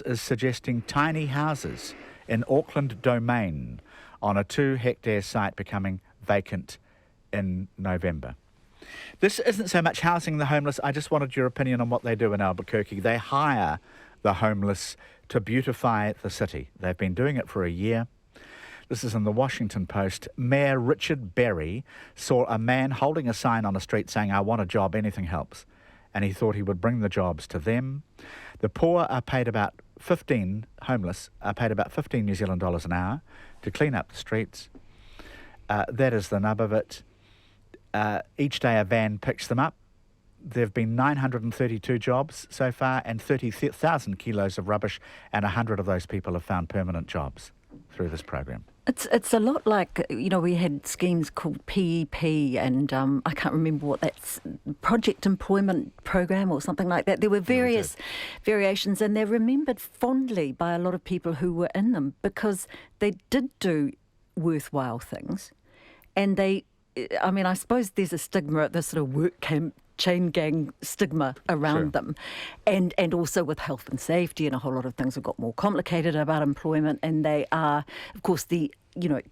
is suggesting tiny houses in Auckland Domain on a 2-hectare site becoming vacant in November. This isn't so much housing the homeless. I just wanted your opinion on what they do in Albuquerque. They hire the homeless to beautify the city. They've been doing it for a year. This is in the Washington Post. Mayor Richard Berry saw a man holding a sign on a street saying, "I want a job, anything helps." And he thought he would bring the jobs to them. The poor are paid about 15, homeless, are paid about 15 New Zealand dollars an hour to clean up the streets. That is the nub of it. Each day a van picks them up. There have been 932 jobs so far and 30,000 kilos of rubbish, and 100 of those people have found permanent jobs through this program. It's a lot like, we had schemes called PEP and I can't remember what that's, Project Employment Program or something like that. There were various variations, and they're remembered fondly by a lot of people who were in them because they did do worthwhile things. And I suppose there's a stigma, this sort of work camp, chain gang stigma around them, and also with health and safety, and a whole lot of things have got more complicated about employment, and they are, of course, the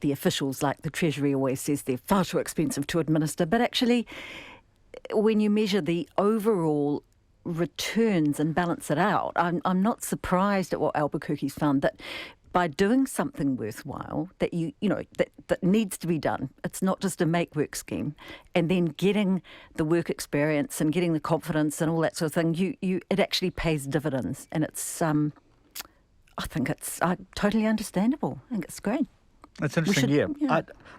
officials, like the Treasury always says, they're far too expensive to administer, but actually when you measure the overall returns and balance it out, I'm not surprised at what Albuquerque's found, that by doing something worthwhile that that needs to be done, it's not just a make work scheme, and then getting the work experience and getting the confidence and all that sort of thing, it actually pays dividends, and it's I think it's totally understandable. I think it's great. It's interesting.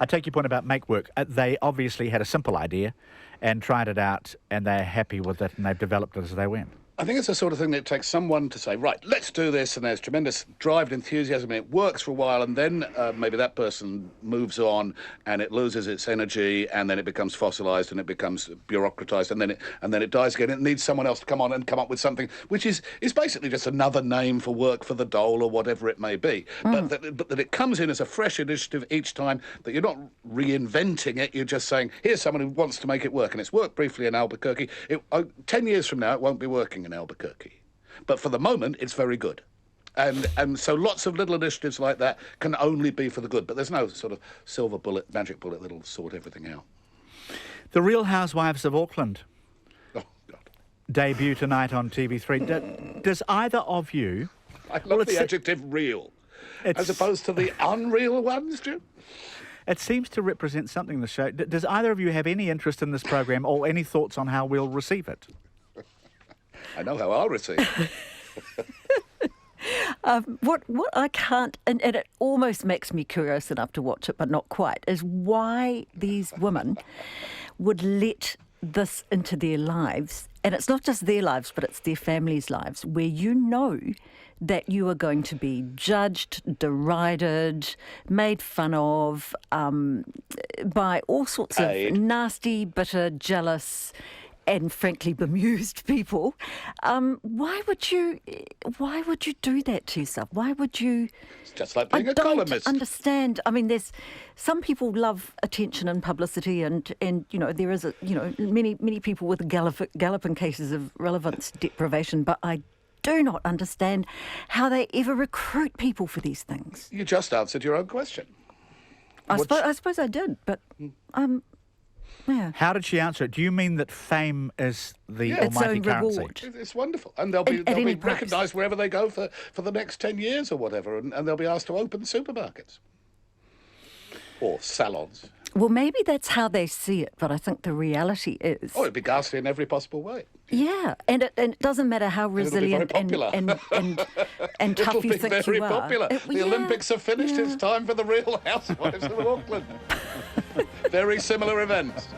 I take your point about make work. They obviously had a simple idea and tried it out, and they're happy with it, and they've developed it as they went. I think it's the sort of thing that it takes someone to say, right, let's do this, and there's tremendous drive and enthusiasm, and it works for a while, and then maybe that person moves on, and it loses its energy, and then it becomes fossilised, and it becomes bureaucratised, and then it dies again. It needs someone else to come on and come up with something which is basically just another name for work for the dole or whatever it may be. But that it comes in as a fresh initiative each time, that you're not reinventing it, you're just saying, here's someone who wants to make it work, and it's worked briefly in Albuquerque. 10 years from now, it won't be working in Albuquerque. But for the moment, it's very good. And so lots of little initiatives like that can only be for the good. But there's no sort of silver bullet, magic bullet that'll sort everything out. The Real Housewives of Auckland. Oh, God. Debut tonight on TV3. Does either of you... I love the adjective real, as opposed to the unreal ones, Jim. It seems to represent something, the show. Does either of you have any interest in this program or any thoughts on how we'll receive it? I know how I'll receive it. What I can't, and it almost makes me curious enough to watch it, but not quite, is why these women would let this into their lives. And it's not just their lives, but it's their families' lives, where you know that you are going to be judged, derided, made fun of by all sorts of nasty, bitter, jealous, and frankly bemused people. Why would you do that to yourself? Why would you? It's just like being a columnist. I don't understand. I mean, there's some people love attention and publicity, and there is many people with galloping cases of relevance deprivation, but I do not understand how they ever recruit people for these things. You just answered your own question. I suppose I did, but yeah. How did she answer it? Do you mean that fame is the almighty currency? Reward. It's wonderful. And they'll be recognised wherever they go for the next 10 years or whatever, and they'll be asked to open supermarkets. Or salons. Well, maybe that's how they see it, but I think the reality is... Oh, it'd be ghastly in every possible way. Yeah, and it doesn't matter how resilient and tough you think you are. It'll be very popular. The Olympics are finished. It's time for the Real Housewives of Auckland. Very similar events.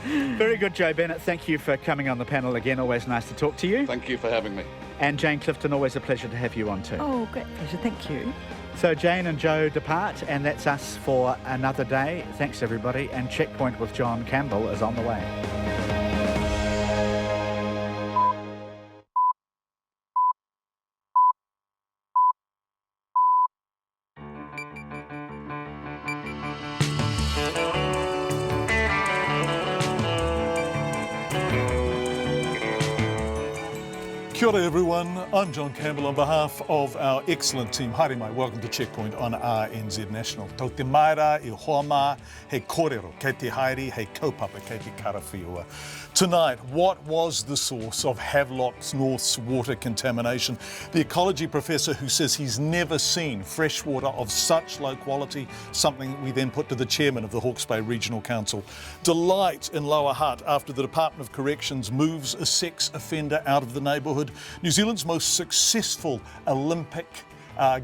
Very good, Joe Bennett. Thank you for coming on the panel again. Always nice to talk to you. Thank you for having me. And Jane Clifton, always a pleasure to have you on too. Oh, great pleasure. Thank you. So Jane and Joe depart, and that's us for another day. Thanks, everybody. And Checkpoint with John Campbell is on the way. Kia ora everyone, I'm John Campbell on behalf of our excellent team. Haere mai, welcome to Checkpoint on RNZ National. Tau te maira I hoa mā, he kōrero, kei te haere, he kaupapa, kei te karawhiua. Tonight, what was the source of Havelock North's water contamination? The ecology professor who says he's never seen fresh water of such low quality, something we then put to the chairman of the Hawke's Bay Regional Council. Delight in Lower Hutt after the Department of Corrections moves a sex offender out of the neighbourhood. New Zealand's most successful Olympic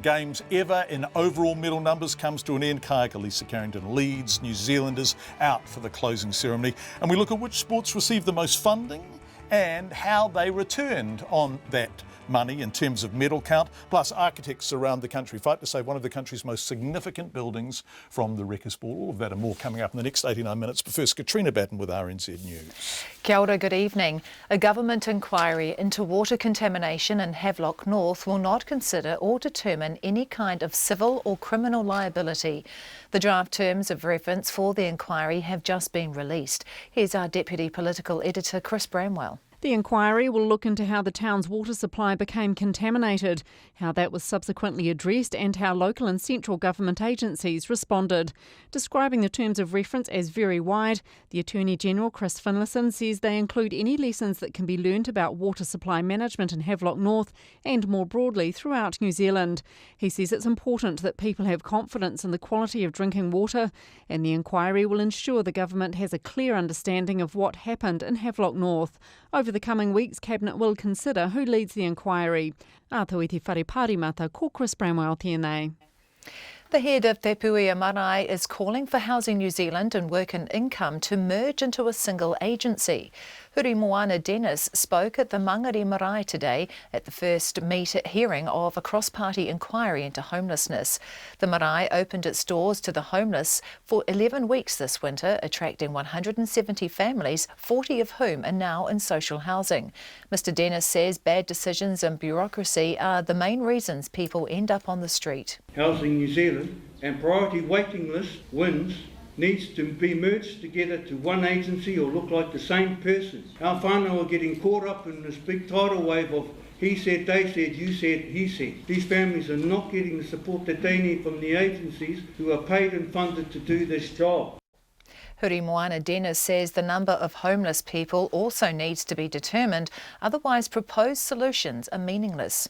Games ever in overall medal numbers comes to an end. Kayaka Lisa Carrington leads New Zealanders out for the closing ceremony. And we look at which sports received the most funding and how they returned on that money in terms of medal count, plus architects around the country fight to save one of the country's most significant buildings from the Wreckers Ball. All of that and more coming up in the next 89 minutes. But first, Katrina Batten with RNZ News. Kia ora, good evening. A government inquiry into water contamination in Havelock North will not consider or determine any kind of civil or criminal liability. The draft terms of reference for the inquiry have just been released. Here's our Deputy Political Editor, Chris Bramwell. The inquiry will look into how the town's water supply became contaminated, how that was subsequently addressed and how local and central government agencies responded. Describing the terms of reference as very wide, the Attorney-General Chris Finlayson says they include any lessons that can be learnt about water supply management in Havelock North and more broadly throughout New Zealand. He says it's important that people have confidence in the quality of drinking water, and the inquiry will ensure the government has a clear understanding of what happened in Havelock North. Over the coming weeks, Cabinet will consider who leads the inquiry. Ātau I te whare pārimata, ko Chris Bramwell tēnei. The head of Te Puia Marae is calling for Housing New Zealand and Work and Income to merge into a single agency. Huri Moana Dennis spoke at the Mangere Marae today at the first hearing of a cross-party inquiry into homelessness. The Marae opened its doors to the homeless for 11 weeks this winter, attracting 170 families, 40 of whom are now in social housing. Mr Dennis says bad decisions and bureaucracy are the main reasons people end up on the street. Housing New Zealand and Priority Waiting List WINS needs to be merged together to one agency or look like the same person. Our whānau are getting caught up in this big tidal wave of he said, they said, you said, he said. These families are not getting the support that they need from the agencies who are paid and funded to do this job. Huri Moana Dennis says the number of homeless people also needs to be determined, otherwise proposed solutions are meaningless.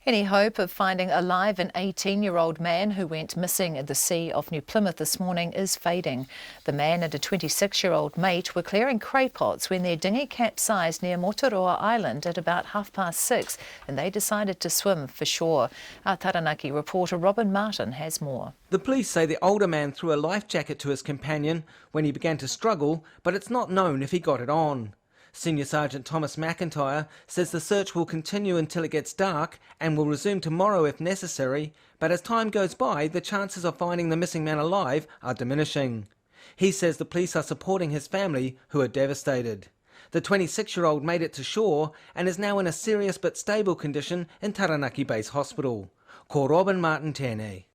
Any hope of finding alive an 18-year-old man who went missing at the sea off New Plymouth this morning is fading. The man and a 26-year-old mate were clearing cray pots when their dinghy capsized near Motoroa Island at about 6:30 and they decided to swim for shore. Our Taranaki reporter Robin Martin has more. The police say the older man threw a life jacket to his companion when he began to struggle, but it's not known if he got it on. Senior Sergeant Thomas McIntyre says the search will continue until it gets dark and will resume tomorrow if necessary, but as time goes by, the chances of finding the missing man alive are diminishing. He says the police are supporting his family, who are devastated. The 26-year-old made it to shore and is now in a serious but stable condition in Taranaki Base Hospital. Ko Robin Martin tēnei.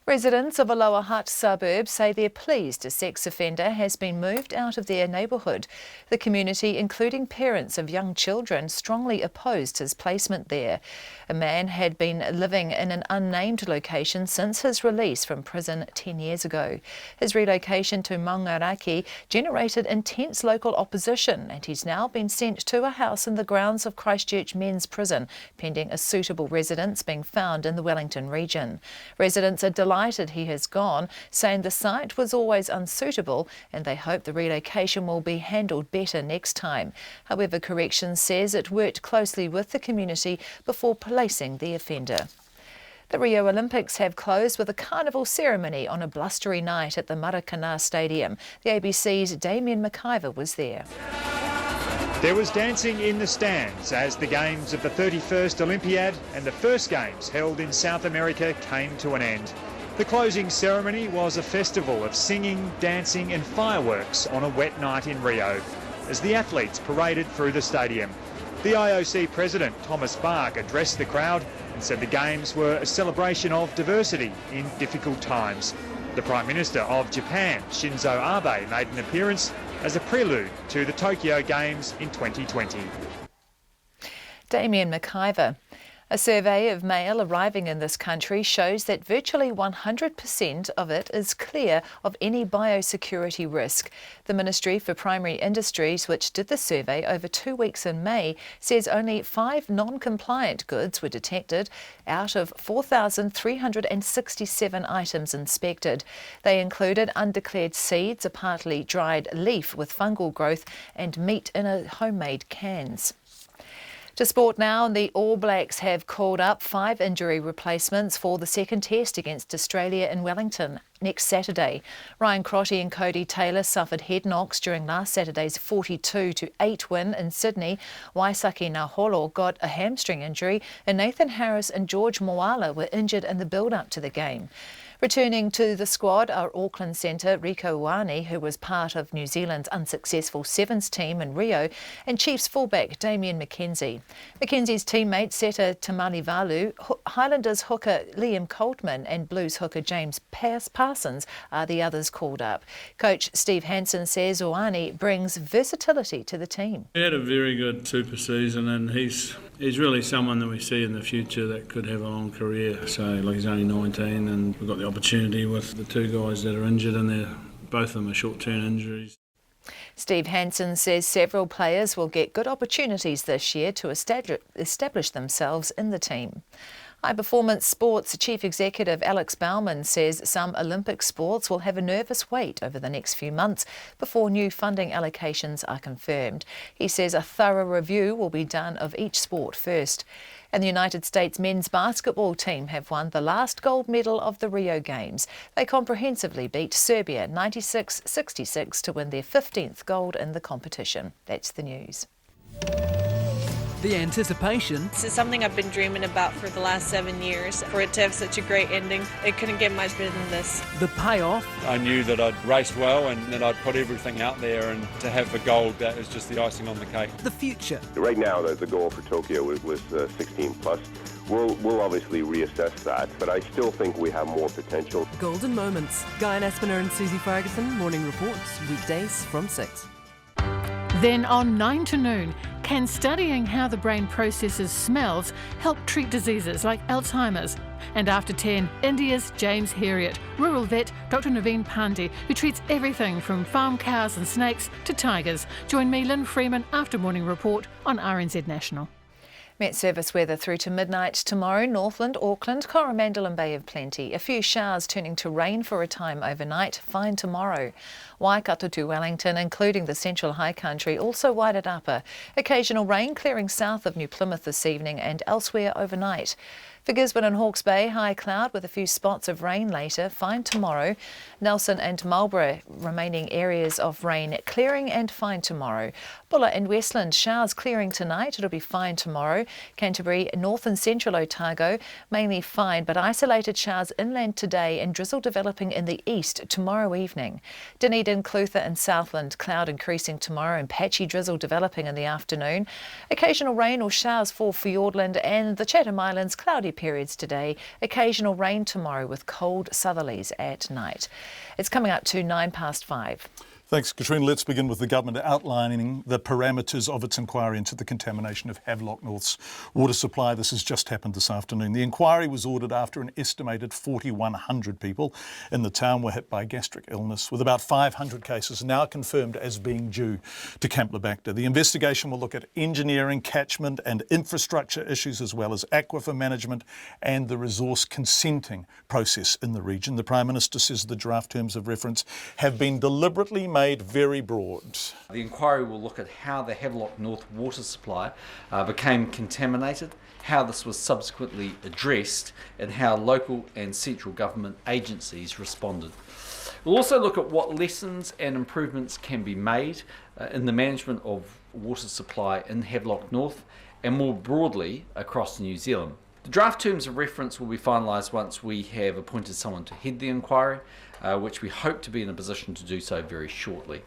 Residents of a Lower Hutt suburb say they're pleased a sex offender has been moved out of their neighbourhood. The community, including parents of young children, strongly opposed his placement there. A man had been living in an unnamed location since his release from prison 10 years ago. His relocation to Maungaraki generated intense local opposition, and he's now been sent to a house in the grounds of Christchurch Men's Prison, pending a suitable residence being found in the Wellington region. Residents are delighted he has gone, saying the site was always unsuitable and they hope the relocation will be handled better next time. However, Corrections says it worked closely with the community before placing the offender. The Rio Olympics have closed with a carnival ceremony on a blustery night at the Maracana Stadium. The ABC's Damien McIver was there. There was dancing in the stands as the games of the 31st Olympiad and the first games held in South America came to an end. The closing ceremony was a festival of singing, dancing and fireworks on a wet night in Rio as the athletes paraded through the stadium. The IOC President Thomas Bach addressed the crowd and said the Games were a celebration of diversity in difficult times. The Prime Minister of Japan, Shinzo Abe, made an appearance as a prelude to the Tokyo Games in 2020. Damien McIver. A survey of mail arriving in this country shows that virtually 100% of it is clear of any biosecurity risk. The Ministry for Primary Industries, which did the survey over 2 weeks in May, says only 5 non-compliant goods were detected out of 4,367 items inspected. They included undeclared seeds, a partly dried leaf with fungal growth, and meat in homemade cans. To sport now, the All Blacks have called up 5 injury replacements for the second test against Australia in Wellington next Saturday. Ryan Crotty and Cody Taylor suffered head knocks during last Saturday's 42-8 win in Sydney. Waisake Naholo got a hamstring injury, and Nathan Harris and George Moala were injured in the build-up to the game. Returning to the squad are Auckland centre Rieko Ioane, who was part of New Zealand's unsuccessful Sevens team in Rio, and Chiefs fullback Damien McKenzie. McKenzie's teammates Seta Tamalivalu, Highlanders hooker Liam Coltman and Blues hooker James Parsons are the others called up. Coach Steve Hansen says Ioane brings versatility to the team. He had a very good super season, and he's really someone that we see in the future that could have a long career. So, like, he's only 19, and we've got the opportunity with the 2 guys that are injured, and both of them are short-term injuries. Steve Hansen says several players will get good opportunities this year to establish themselves in the team. High Performance Sports Chief Executive Alex Baumann says some Olympic sports will have a nervous wait over the next few months before new funding allocations are confirmed. He says a thorough review will be done of each sport first. And the United States men's basketball team have won the last gold medal of the Rio Games. They comprehensively beat Serbia 96-66 to win their 15th gold in the competition. That's the news. The anticipation. This is something I've been dreaming about for the last 7 years. For it to have such a great ending, it couldn't get much better than this. The payoff. I knew that I'd raced well and that I'd put everything out there, and to have the gold, that was just the icing on the cake. The future. Right now, the goal for Tokyo was 16 plus. We'll obviously reassess that, but I still think we have more potential. Golden moments. Guy Aspinall and Susie Ferguson, morning reports, weekdays from 6. Then on 9 to noon, can studying how the brain processes smells help treat diseases like Alzheimer's? And after 10, India's James Herriot, rural vet Dr. Naveen Pandey, who treats everything from farm cows and snakes to tigers. Join me, Lynn Freeman, after Morning Report on RNZ National. Met Service weather through to midnight tomorrow. Northland, Auckland, Coromandel and Bay of Plenty. A few showers turning to rain for a time overnight. Fine tomorrow. Waikato to Wellington, including the central high country, also wide at upper. Occasional rain clearing south of New Plymouth this evening and elsewhere overnight. For Gisborne and Hawke's Bay, high cloud with a few spots of rain later. Fine tomorrow. Nelson and Marlborough, remaining areas of rain clearing and fine tomorrow. Bulla and Westland, showers clearing tonight. It'll be fine tomorrow. Canterbury, north and central Otago, mainly fine, but isolated showers inland today and drizzle developing in the east tomorrow evening. Dunedin, Clutha and Southland, cloud increasing tomorrow and patchy drizzle developing in the afternoon. Occasional rain or showers for Fiordland and the Chatham Islands, cloudy periods today. Occasional rain tomorrow with cold southerlies at night. It's coming up to 5:09. Thanks, Katrina. Let's begin with the government outlining the parameters of its inquiry into the contamination of Havelock North's water supply. This has just happened this afternoon. The inquiry was ordered after an estimated 4,100 people in the town were hit by gastric illness, with about 500 cases now confirmed as being due to Campylobacter. The investigation will look at engineering, catchment and infrastructure issues, as well as aquifer management and the resource consenting process in the region. The Prime Minister says the draft terms of reference have been deliberately made very broad. The inquiry will look at how the Havelock North water supply became contaminated, how this was subsequently addressed, and how local and central government agencies responded. We'll also look at what lessons and improvements can be made in the management of water supply in Havelock North and more broadly across New Zealand. The draft terms of reference will be finalised once we have appointed someone to head the inquiry, which we hope to be in a position to do so very shortly.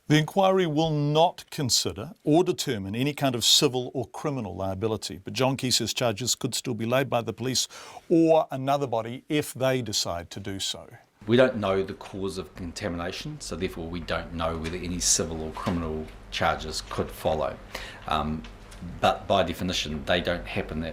The inquiry will not consider or determine any kind of civil or criminal liability, but John Key says charges could still be laid by the police or another body if they decide to do so. We don't know the cause of contamination, so therefore we don't know whether any civil or criminal charges could follow. but by definition, they don't happen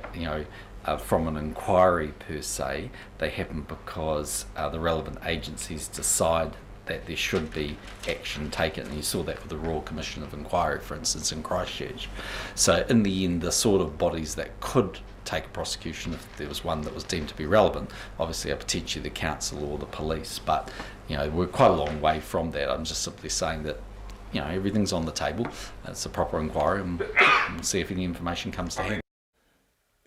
from an inquiry per se. They happen because the relevant agencies decide that there should be action taken. And you saw that with the Royal Commission of Inquiry, for instance, in Christchurch. So in the end, the sort of bodies that could take a prosecution if there was one that was deemed to be relevant, obviously are potentially the council or the police. But we're quite a long way from that. I'm just simply saying that everything's on the table. It's a proper inquiry, and we'll see if any information comes to hand.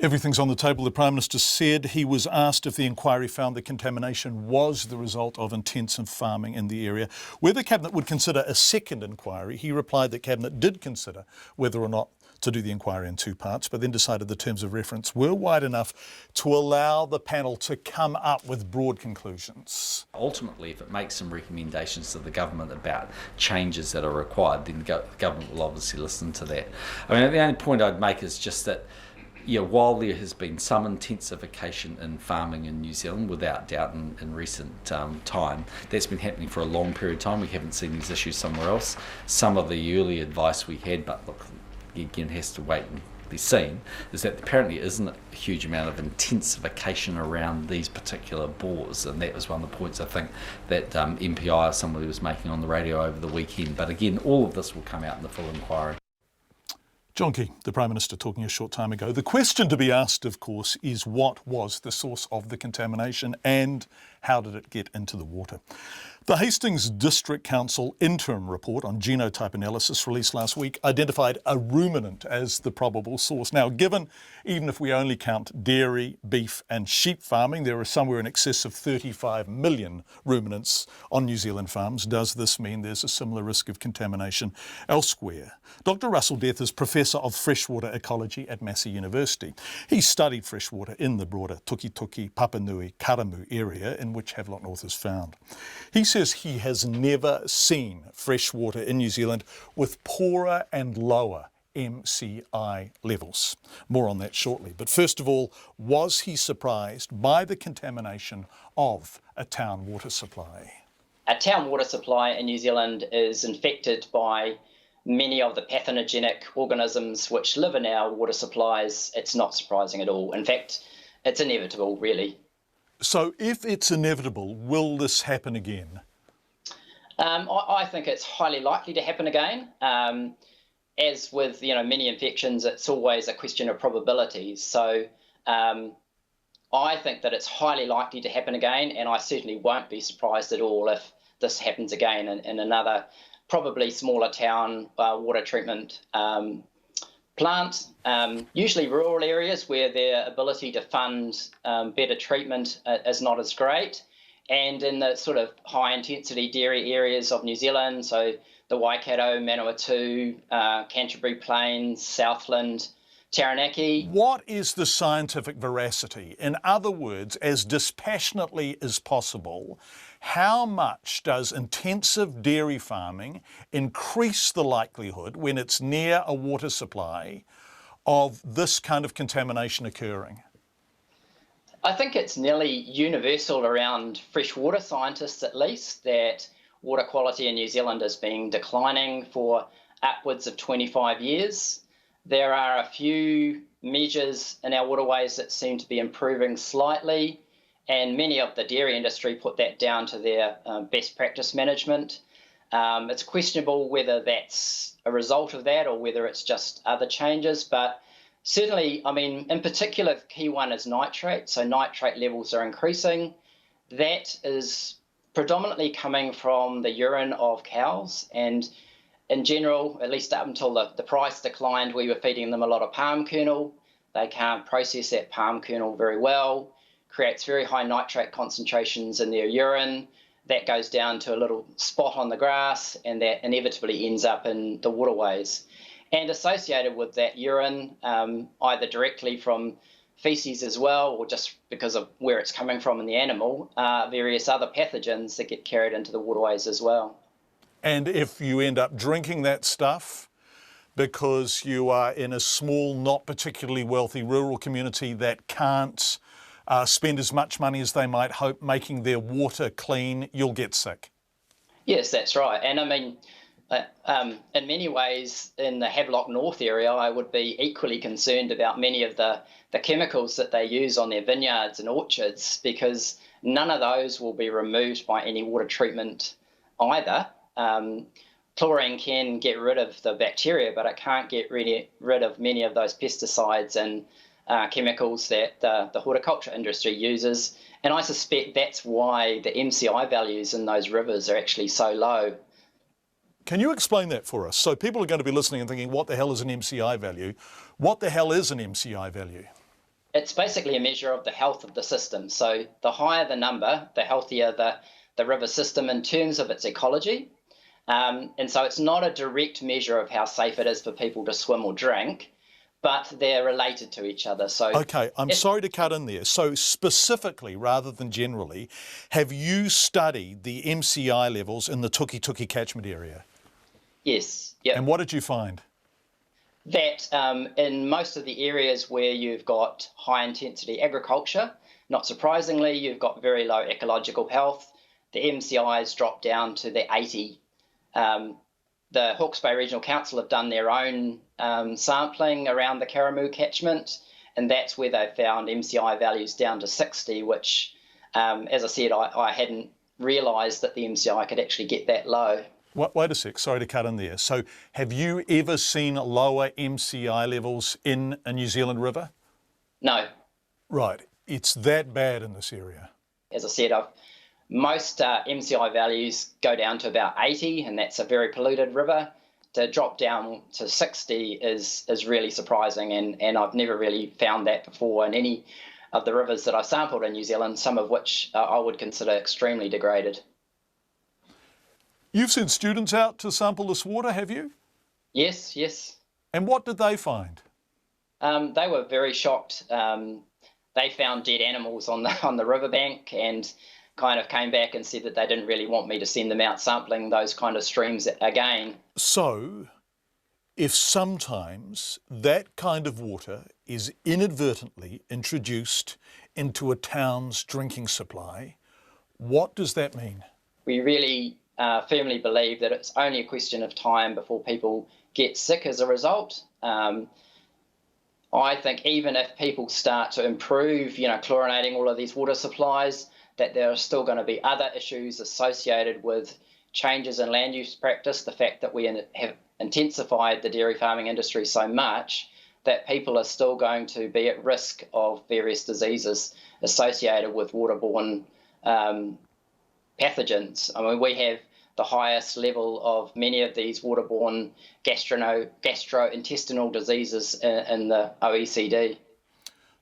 Everything's on the table, the Prime Minister said. He was asked if the inquiry found the contamination was the result of intensive farming in the area. Whether Cabinet would consider a second inquiry, he replied that Cabinet did consider whether or not to do the inquiry in two parts, but then decided the terms of reference were wide enough to allow the panel to come up with broad conclusions. Ultimately, if it makes some recommendations to the government about changes that are required, then the government will obviously listen to that. I mean, the only point I'd make is just that while there has been some intensification in farming in New Zealand, without doubt in recent time, that's been happening for a long period of time. We haven't seen these issues somewhere else. Some of the early advice we had, but look, again, has to wait and be seen, is that apparently isn't a huge amount of intensification around these particular bores, and that was one of the points I think that MPI or somebody was making on the radio over the weekend. But again, all of this will come out in the full inquiry. John Key, the Prime Minister, talking a short time ago. The question to be asked, of course, is what was the source of the contamination and how did it get into the water? The Hastings District Council interim report on genotype analysis released last week identified a ruminant as the probable source. Now, given, even if we only count dairy, beef and sheep farming, there are somewhere in excess of 35 million ruminants on New Zealand farms. Does this mean there's a similar risk of contamination elsewhere? Dr. Russell Death is Professor of Freshwater Ecology at Massey University. He studied freshwater in the broader Tukituki, Papanui, Karamu area in which Havelock North is found. He says he has never seen freshwater in New Zealand with poorer and lower MCI levels. More on that shortly. But first of all, was he surprised by the contamination of a town water supply? A town water supply in New Zealand is infected by many of the pathogenic organisms which live in our water supplies. It's not surprising at all. In fact, it's inevitable, really. So if it's inevitable, will this happen again? I think it's highly likely to happen again. As with many infections, it's always a question of probabilities. So I think that it's highly likely to happen again, and I certainly won't be surprised at all if this happens again in another probably smaller town water treatment plant. Usually rural areas where their ability to fund better treatment is not as great. And in the sort of high-intensity dairy areas of New Zealand, so the Waikato, Manawatu, Canterbury Plains, Southland, Taranaki. What is the scientific veracity? In other words, as dispassionately as possible, how much does intensive dairy farming increase the likelihood, when it's near a water supply, of this kind of contamination occurring? I think it's nearly universal around freshwater scientists, at least, that water quality in New Zealand has been declining for upwards of 25 years. There are a few measures in our waterways that seem to be improving slightly, and many of the dairy industry put that down to their best practice management. It's questionable whether that's a result of that or whether it's just other changes, but certainly, I mean, in particular, the key one is nitrate. So nitrate levels are increasing. That is predominantly coming from the urine of cows. And in general, at least up until the price declined, we were feeding them a lot of palm kernel. They can't process that palm kernel very well. Creates very high nitrate concentrations in their urine. That goes down to a little spot on the grass, and that inevitably ends up in the waterways. And associated with that urine, either directly from feces as well, or just because of where it's coming from in the animal, various other pathogens that get carried into the waterways as well. And if you end up drinking that stuff because you are in a small, not particularly wealthy rural community that can't spend as much money as they might hope making their water clean, you'll get sick. Yes, that's right. And I mean, In many ways, in the Havelock North area, I would be equally concerned about many of the chemicals that they use on their vineyards and orchards, because none of those will be removed by any water treatment either. Chlorine can get rid of the bacteria, but it can't get rid of many of those pesticides and chemicals that the horticulture industry uses. And I suspect that's why the MCI values in those rivers are actually so low. Can you explain that for us? So people are going to be listening and thinking, what the hell is an MCI value? What the hell is an MCI value? It's basically a measure of the health of the system. So the higher the number, the healthier the river system in terms of its ecology. And so it's not a direct measure of how safe it is for people to swim or drink, but they're related to each other. So okay, I'm sorry to cut in there. So specifically, rather than generally, have you studied the MCI levels in the Tuki catchment area? Yes. Yep. And what did you find? That in most of the areas where you've got high intensity agriculture, not surprisingly, you've got very low ecological health. The MCIs drop down to the 80. The Hawke's Bay Regional Council have done their own sampling around the Karamu catchment, and that's where they found MCI values down to 60, which, as I said, I hadn't realised that the MCI could actually get that low. Wait a sec, sorry to cut in there. So have you ever seen lower MCI levels in a New Zealand river? No. Right, it's that bad in this area. As I said, most MCI values go down to about 80, and that's a very polluted river. To drop down to 60 is really surprising, and I've never really found that before in any of the rivers that I sampled in New Zealand, some of which I would consider extremely degraded. You've sent students out to sample this water, have you? Yes, yes. And what did they find? They were very shocked. They found dead animals on the riverbank, and kind of came back and said that they didn't really want me to send them out sampling those kind of streams again. So, if sometimes that kind of water is inadvertently introduced into a town's drinking supply, what does that mean? We really firmly believe that it's only a question of time before people get sick as a result. I think even if people start to improve, chlorinating all of these water supplies, that there are still going to be other issues associated with changes in land use practice, the fact that we have intensified the dairy farming industry so much that people are still going to be at risk of various diseases associated with waterborne pathogens. I mean, we have the highest level of many of these waterborne gastrointestinal diseases in the OECD.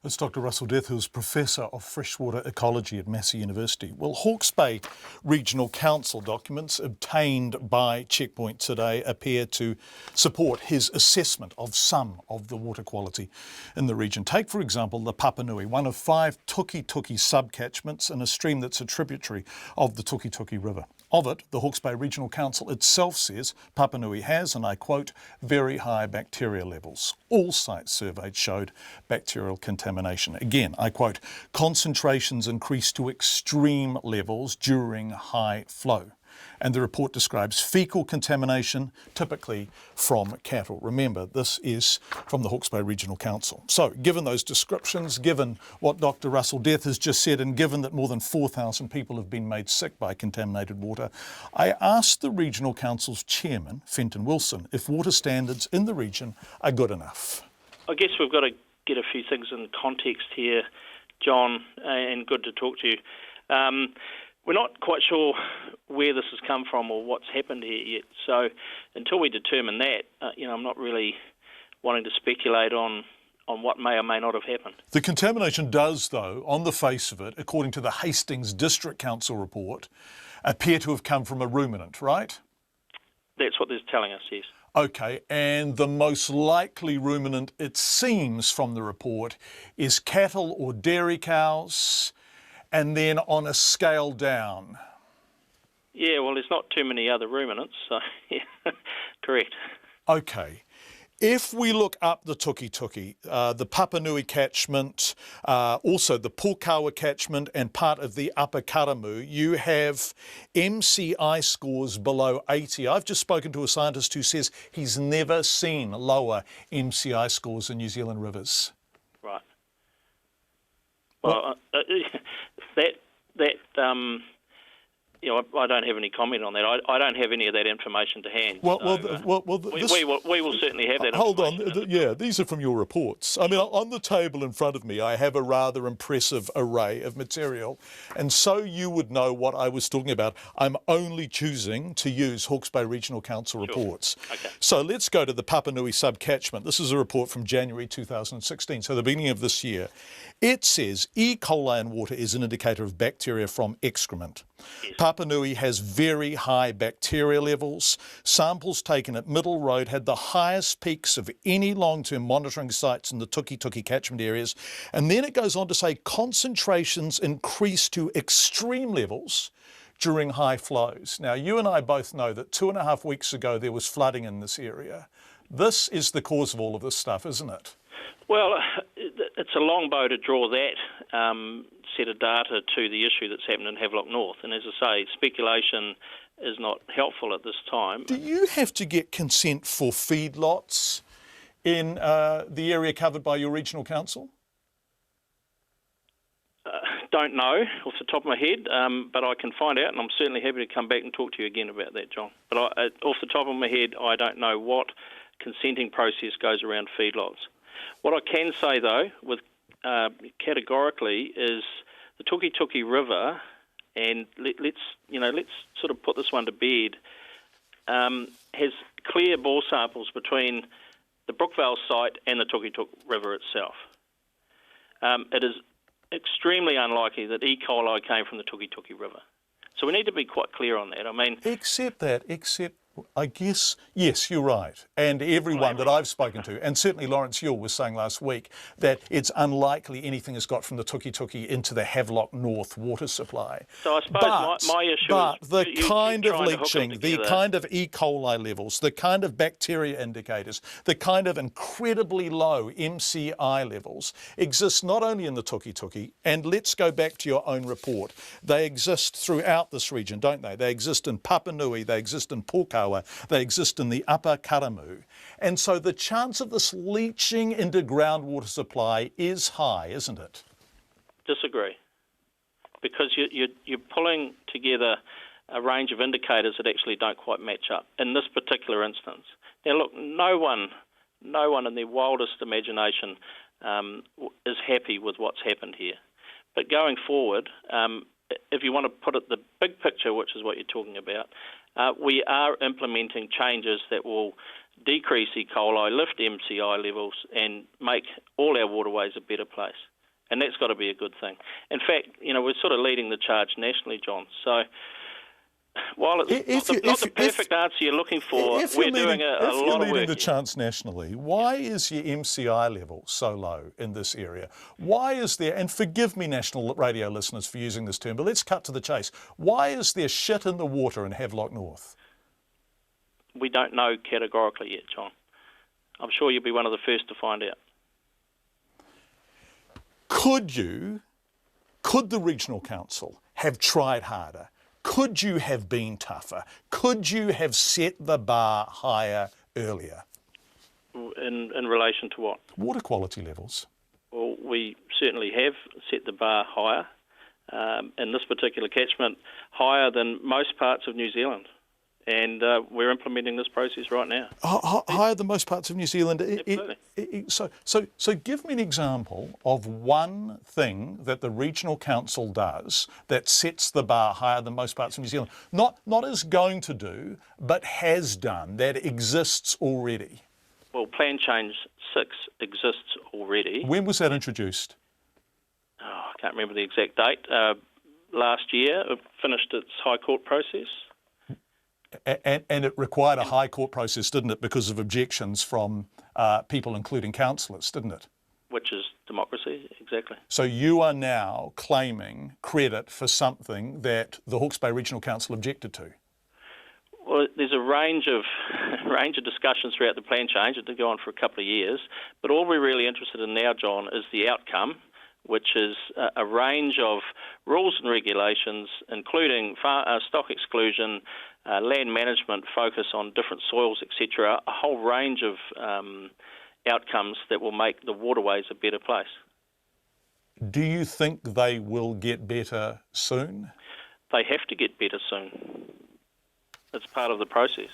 That's Dr. Russell Death, who's Professor of Freshwater Ecology at Massey University. Well, Hawke's Bay Regional Council documents obtained by Checkpoint today appear to support his assessment of some of the water quality in the region. Take, for example, the Papanui, one of 5 Tuki subcatchments in a stream that's a tributary of the Tuki River. Of it, the Hawke's Bay Regional Council itself says Papanui has, and I quote, very high bacteria levels. All sites surveyed showed bacterial contamination. Again, I quote, concentrations increased to extreme levels during high flow. And the report describes fecal contamination, typically from cattle. Remember, this is from the Hawke's Bay Regional Council. So, given those descriptions, given what Dr. Russell Death has just said, and given that more than 4,000 people have been made sick by contaminated water, I asked the Regional Council's chairman, Fenton Wilson, if water standards in the region are good enough. I guess we've got to get a few things in context here, John, and good to talk to you. We're not quite sure where this has come from or what's happened here yet. So until we determine that, I'm not really wanting to speculate on what may or may not have happened. The contamination does, though, on the face of it, according to the Hastings District Council report, appear to have come from a ruminant, right? That's what they're telling us, yes. OK, and the most likely ruminant, it seems from the report, is cattle or dairy cows, and then on a scale down. Yeah, well, there's not too many other ruminants, so yeah, correct. OK. If we look up the Tuki, the Papanui catchment, also the Pukawa catchment and part of the Upper Karamu, you have MCI scores below 80. I've just spoken to a scientist who says he's never seen lower MCI scores in New Zealand rivers. Right. Well, you know, I don't have any comment on that. I don't have any of that information to hand. We will certainly have that. Hold on, these are from your reports. I mean, on the table in front of me, I have a rather impressive array of material, and so you would know what I was talking about. I'm only choosing to use Hawke's Bay Regional Council reports. Okay. So let's go to the Papanui subcatchment. This is a report from January 2016, so the beginning of this year. It says E. coli in water is an indicator of bacteria from excrement. Yes. Papanui has very high bacteria levels. Samples taken at Middle Road had the highest peaks of any long-term monitoring sites in the Tuki catchment areas. And then it goes on to say concentrations increase to extreme levels during high flows. Now, you and I both know that 2.5 weeks ago there was flooding in this area. This is the cause of all of this stuff, isn't it? Well, it's a long bow to draw that set of data to the issue that's happened in Havelock North. And as I say, speculation is not helpful at this time. Do you have to get consent for feedlots in the area covered by your regional council? Don't know off the top of my head, but I can find out, and I'm certainly happy to come back and talk to you again about that, John. But off the top of my head, I don't know what consenting process goes around feedlots. What I can say, though, with categorically, is the Tuki River, and let's sort of put this one to bed, has clear bore samples between the Brookvale site and the Tuki River itself. It is extremely unlikely that E. coli came from the Tuki River. So we need to be quite clear on that. I mean, Except I guess, yes, you're right. And everyone that I've spoken to, and certainly Lawrence Yule was saying last week, that it's unlikely anything has got from the Tuki into the Havelock North water supply. So I suppose my issue is the kind of trying to hook leaching, them the together. kind of E. coli levels, the kind of bacteria indicators, the kind of incredibly low MCI levels exist not only in the Tuki, and let's go back to your own report. They exist throughout this region, don't they? They exist in Papanui, they exist in Pukawa, they exist in the Upper Karamu. And so the chance of this leaching into groundwater supply is high, isn't it? Disagree. Because you're pulling together a range of indicators that actually don't quite match up in this particular instance. Now look, no one in their wildest imagination is happy with what's happened here. But going forward, if you want to put it the big picture, which is what you're talking about, we are implementing changes that will decrease E. coli, lift MCI levels, and make all our waterways a better place. And that's got to be a good thing. In fact, we're sort of leading the charge nationally, John. So while it's not the perfect answer you're looking for, we're doing a lot of work. If you're leading the chance nationally, why is your MCI level so low in this area? Why is there, and forgive me national radio listeners for using this term, but let's cut to the chase. Why is there shit in the water in Havelock North? We don't know categorically yet, John. I'm sure you'll be one of the first to find out. Could the regional council have tried harder? Could you have been tougher? Could you have set the bar higher earlier? In relation to what? Water quality levels. Well, we certainly have set the bar higher, in this particular catchment, higher than most parts of New Zealand. And we're implementing this process right now. Higher than most parts of New Zealand. Absolutely. So give me an example of one thing that the regional council does that sets the bar higher than most parts of New Zealand. Not is going to do, but has done, that exists already. Well, Plan Change 6 exists already. When was that introduced? I can't remember the exact date. Last year, it finished its High Court process. And it required a High Court process, didn't it, because of objections from people, including councillors, didn't it? Which is democracy, exactly. So you are now claiming credit for something that the Hawke's Bay Regional Council objected to? Well, Well, there's a range of discussions throughout the plan change that go on for a couple of years, but all we're really interested in now, John, is the outcome, which is a range of rules and regulations, including stock exclusion, land management, focus on different soils, etc., a whole range of outcomes that will make the waterways a better place. Do you think they will get better soon? They have to get better soon. It's part of the process.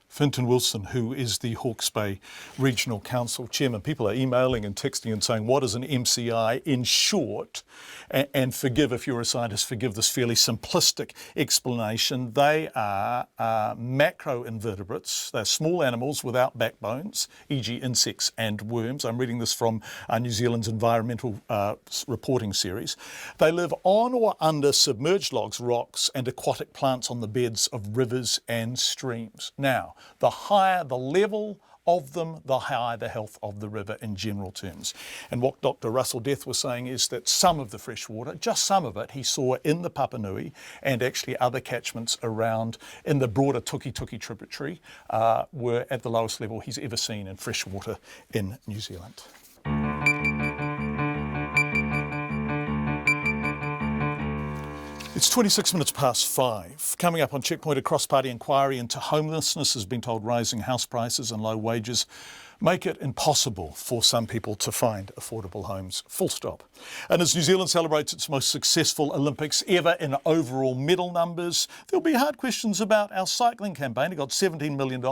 Fintan Wilson, who is the Hawke's Bay Regional Council Chairman. People are emailing and texting and saying, what is an MCI in short? And forgive, if you're a scientist, forgive this fairly simplistic explanation. They are macroinvertebrates. They're small animals without backbones, e.g. insects and worms. I'm reading this from New Zealand's environmental reporting series. They live on or under submerged logs, rocks and aquatic plants on the beds of rivers and streams. Now, the higher the level of them, the higher the health of the river in general terms. And what Dr. Russell Death was saying is that some of the fresh water, just some of it, he saw in the Papanui and actually other catchments around in the broader Tuki tributary were at the lowest level he's ever seen in fresh water in New Zealand. It's 26 minutes past 5. Coming up on Checkpoint, a cross-party inquiry into homelessness has been told rising house prices and low wages make it impossible for some people to find affordable homes, full stop. And as New Zealand celebrates its most successful Olympics ever in overall medal numbers, there'll be hard questions about our cycling campaign. It got $17 million.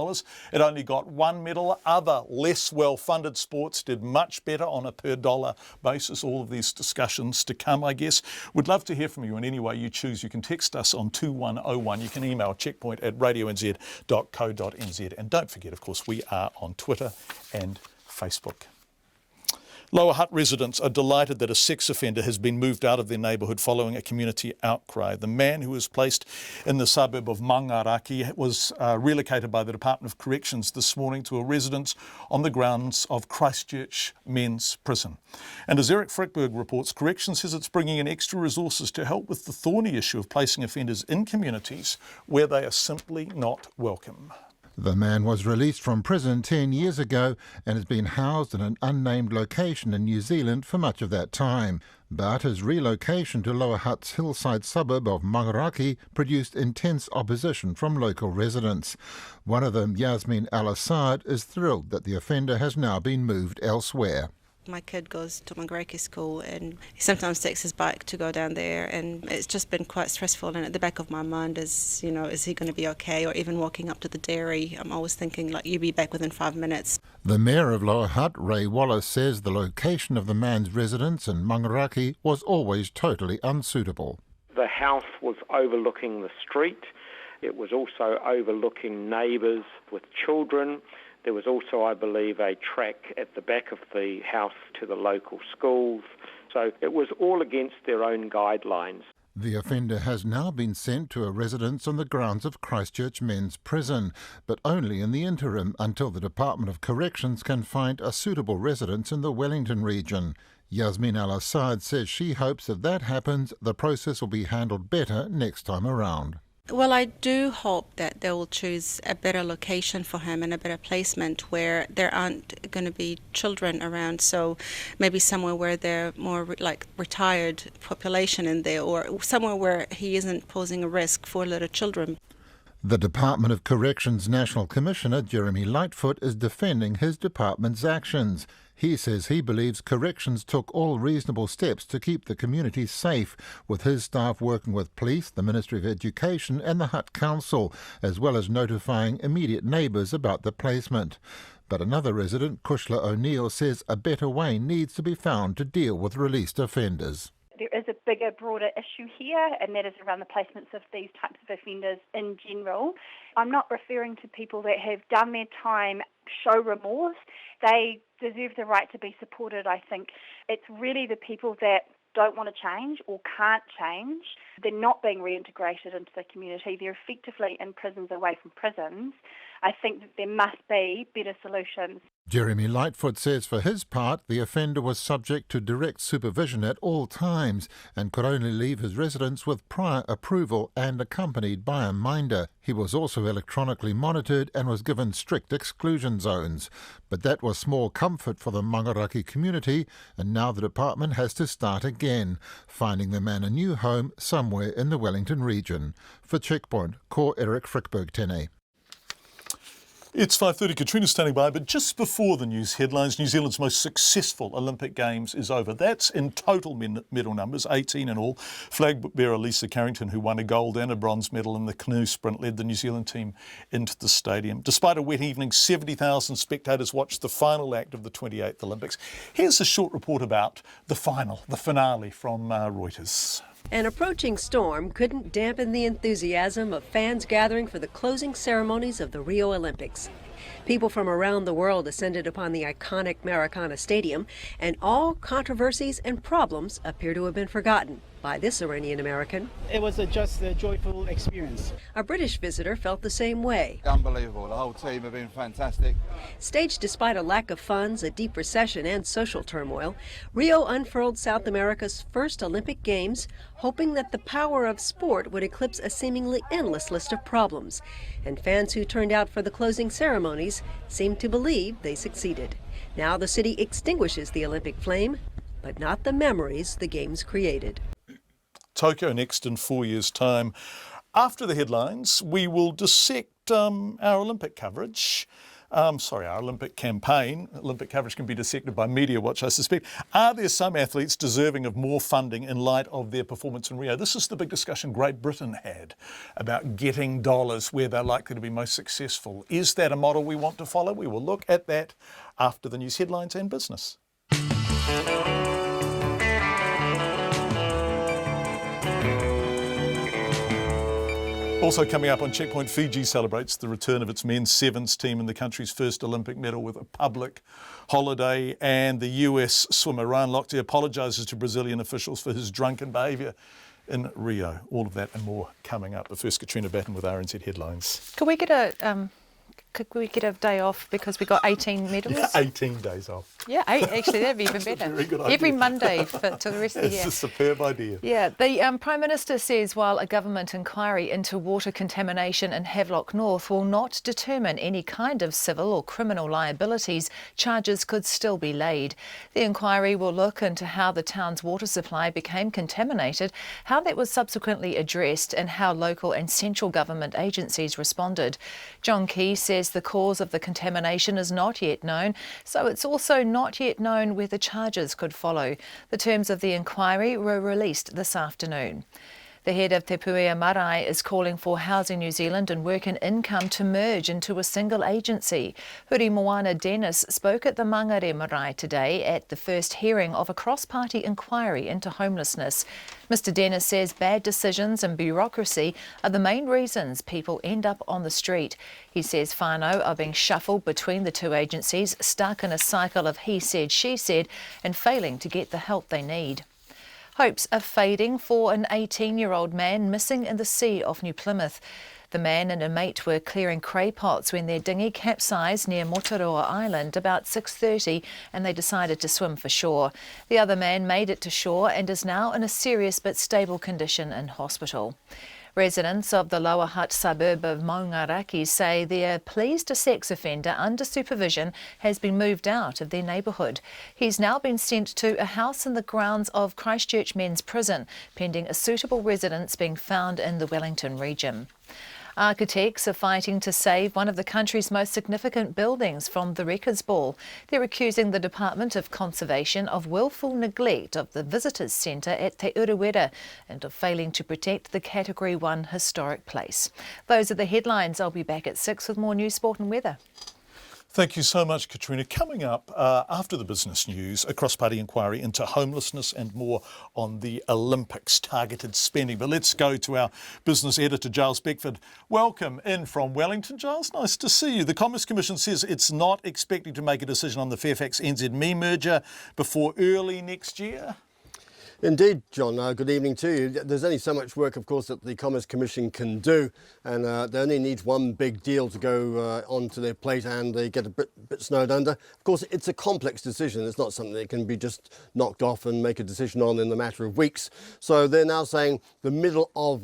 It only got one medal. Other less well-funded sports did much better on a per dollar basis. All of these discussions to come, I guess. We'd love to hear from you in any way you choose. You can text us on 2101. You can email checkpoint@radionz.co.nz. And don't forget, of course, we are on Twitter and Facebook. Lower Hutt residents are delighted that a sex offender has been moved out of their neighbourhood following a community outcry. The man who was placed in the suburb of Mangaraki was relocated by the Department of Corrections this morning to a residence on the grounds of Christchurch Men's Prison. And as Eric Frickberg reports, Corrections says it's bringing in extra resources to help with the thorny issue of placing offenders in communities where they are simply not welcome. The man was released from prison 10 years ago and has been housed in an unnamed location in New Zealand for much of that time. But his relocation to Lower Hutt's hillside suburb of Mangaraki produced intense opposition from local residents. One of them, Yasmin Al-Assad, is thrilled that the offender has now been moved elsewhere. My kid goes to Mangaraki school and he sometimes takes his bike to go down there, and it's just been quite stressful. And at the back of my mind is, is he going to be okay? Or even walking up to the dairy, I'm always thinking, you'll be back within 5 minutes. The Mayor of Lower Hutt, Ray Wallace, says the location of the man's residence in Mangaraki was always totally unsuitable. The house was overlooking the street. It was also overlooking neighbours with children. There was also, I believe, a track at the back of the house to the local schools. So it was all against their own guidelines. The offender has now been sent to a residence on the grounds of Christchurch Men's Prison, but only in the interim until the Department of Corrections can find a suitable residence in the Wellington region. Yasmin Al-Assad says she hopes if that happens, the process will be handled better next time around. Well, I do hope that they will choose a better location for him and a better placement where there aren't going to be children around. So maybe somewhere where they're more retired population in there, or somewhere where he isn't posing a risk for little children. The Department of Corrections National Commissioner Jeremy Lightfoot is defending his department's actions. He says he believes Corrections took all reasonable steps to keep the community safe, with his staff working with police, the Ministry of Education and the Hutt Council, as well as notifying immediate neighbours about the placement. But another resident, Kushla O'Neill, says a better way needs to be found to deal with released offenders. There is a bigger, broader issue here, and that is around the placements of these types of offenders in general. I'm not referring to people that have done their time, show remorse. They deserve the right to be supported, I think. It's really the people that don't want to change or can't change. They're not being reintegrated into the community. They're effectively in prisons away from prisons. I think that there must be better solutions. Jeremy Lightfoot says for his part, the offender was subject to direct supervision at all times and could only leave his residence with prior approval and accompanied by a minder. He was also electronically monitored and was given strict exclusion zones. But that was small comfort for the Mangaraki community, and now the department has to start again, finding the man a new home somewhere in the Wellington region. For Checkpoint, ko Eric Frickberg Tene. It's 5:30, Katrina standing by, but just before the news headlines, New Zealand's most successful Olympic Games is over. That's in total medal numbers, 18 in all. Flag bearer Lisa Carrington, who won a gold and a bronze medal in the canoe sprint, led the New Zealand team into the stadium. Despite a wet evening, 70,000 spectators watched the final act of the 28th Olympics. Here's a short report about the finale from Reuters. An approaching storm couldn't dampen the enthusiasm of fans gathering for the closing ceremonies of the Rio Olympics. People from around the world ascended upon the iconic Maracana Stadium, and all controversies and problems appear to have been forgotten by this Iranian American. It was just a joyful experience. A British visitor felt the same way. Unbelievable. The whole team have been fantastic. Staged despite a lack of funds, a deep recession, and social turmoil, Rio unfurled South America's first Olympic Games, hoping that the power of sport would eclipse a seemingly endless list of problems. And fans who turned out for the closing ceremonies seemed to believe they succeeded. Now the city extinguishes the Olympic flame, but not the memories the Games created. Tokyo next in 4 years' time. After the headlines, we will dissect our Olympic coverage. Our Olympic campaign. Olympic coverage can be dissected by Media Watch, I suspect. Are there some athletes deserving of more funding in light of their performance in Rio? This is the big discussion Great Britain had about getting dollars where they're likely to be most successful. Is that a model we want to follow? We will look at that after the news headlines and business. Also coming up on Checkpoint, Fiji celebrates the return of its men's sevens team in the country's first Olympic medal with a public holiday, and the US swimmer Ryan Lochte apologises to Brazilian officials for his drunken behaviour in Rio. All of that and more coming up. But first, Katrina Batten with RNZ headlines. Could we get a day off because we got 18 medals? Yeah, 18 days off. Yeah, actually that'd be even better. Very good idea. Every Monday till the rest of the year. It's a superb idea. Yeah, the Prime Minister says while a government inquiry into water contamination in Havelock North will not determine any kind of civil or criminal liabilities, charges could still be laid. The inquiry will look into how the town's water supply became contaminated, how that was subsequently addressed, and how local and central government agencies responded. John Campbell says the cause of the contamination is not yet known, so it's also not yet known whether charges could follow. The terms of the inquiry were released this afternoon. The head of Te Puea Marae is calling for Housing New Zealand and Work and Income to merge into a single agency. Huri Moana Dennis spoke at the Mangere Marae today at the first hearing of a cross-party inquiry into homelessness. Mr Dennis says bad decisions and bureaucracy are the main reasons people end up on the street. He says whānau are being shuffled between the two agencies, stuck in a cycle of he said, she said, and failing to get the help they need. Hopes are fading for an 18-year-old man missing in the sea off New Plymouth. The man and a mate were clearing cray pots when their dinghy capsized near Motaroa Island about 6:30 and they decided to swim for shore. The other man made it to shore and is now in a serious but stable condition in hospital. Residents of the Lower Hutt suburb of Maungaraki say they are pleased a sex offender under supervision has been moved out of their neighbourhood. He's now been sent to a house in the grounds of Christchurch Men's Prison, pending a suitable residence being found in the Wellington region. Architects are fighting to save one of the country's most significant buildings from the Wreckers Ball. They're accusing the Department of Conservation of willful neglect of the Visitors Centre at Te Urewera and of failing to protect the Category 1 historic place. Those are the headlines. I'll be back at 6 with more news, sport and weather. Thank you so much, Katrina. Coming up after the business news, a cross-party inquiry into homelessness and more on the Olympics targeted spending. But let's go to our business editor, Giles Beckford. Welcome in from Wellington, Giles. Nice to see you. The Commerce Commission says it's not expecting to make a decision on the Fairfax NZ Me merger before early next year. Indeed, John. Good evening to you. There's only so much work, of course, that the Commerce Commission can do, and they only need one big deal to go onto their plate and they get a bit snowed under. Of course, it's a complex decision. It's not something that can be just knocked off and make a decision on in the matter of weeks. So they're now saying the middle of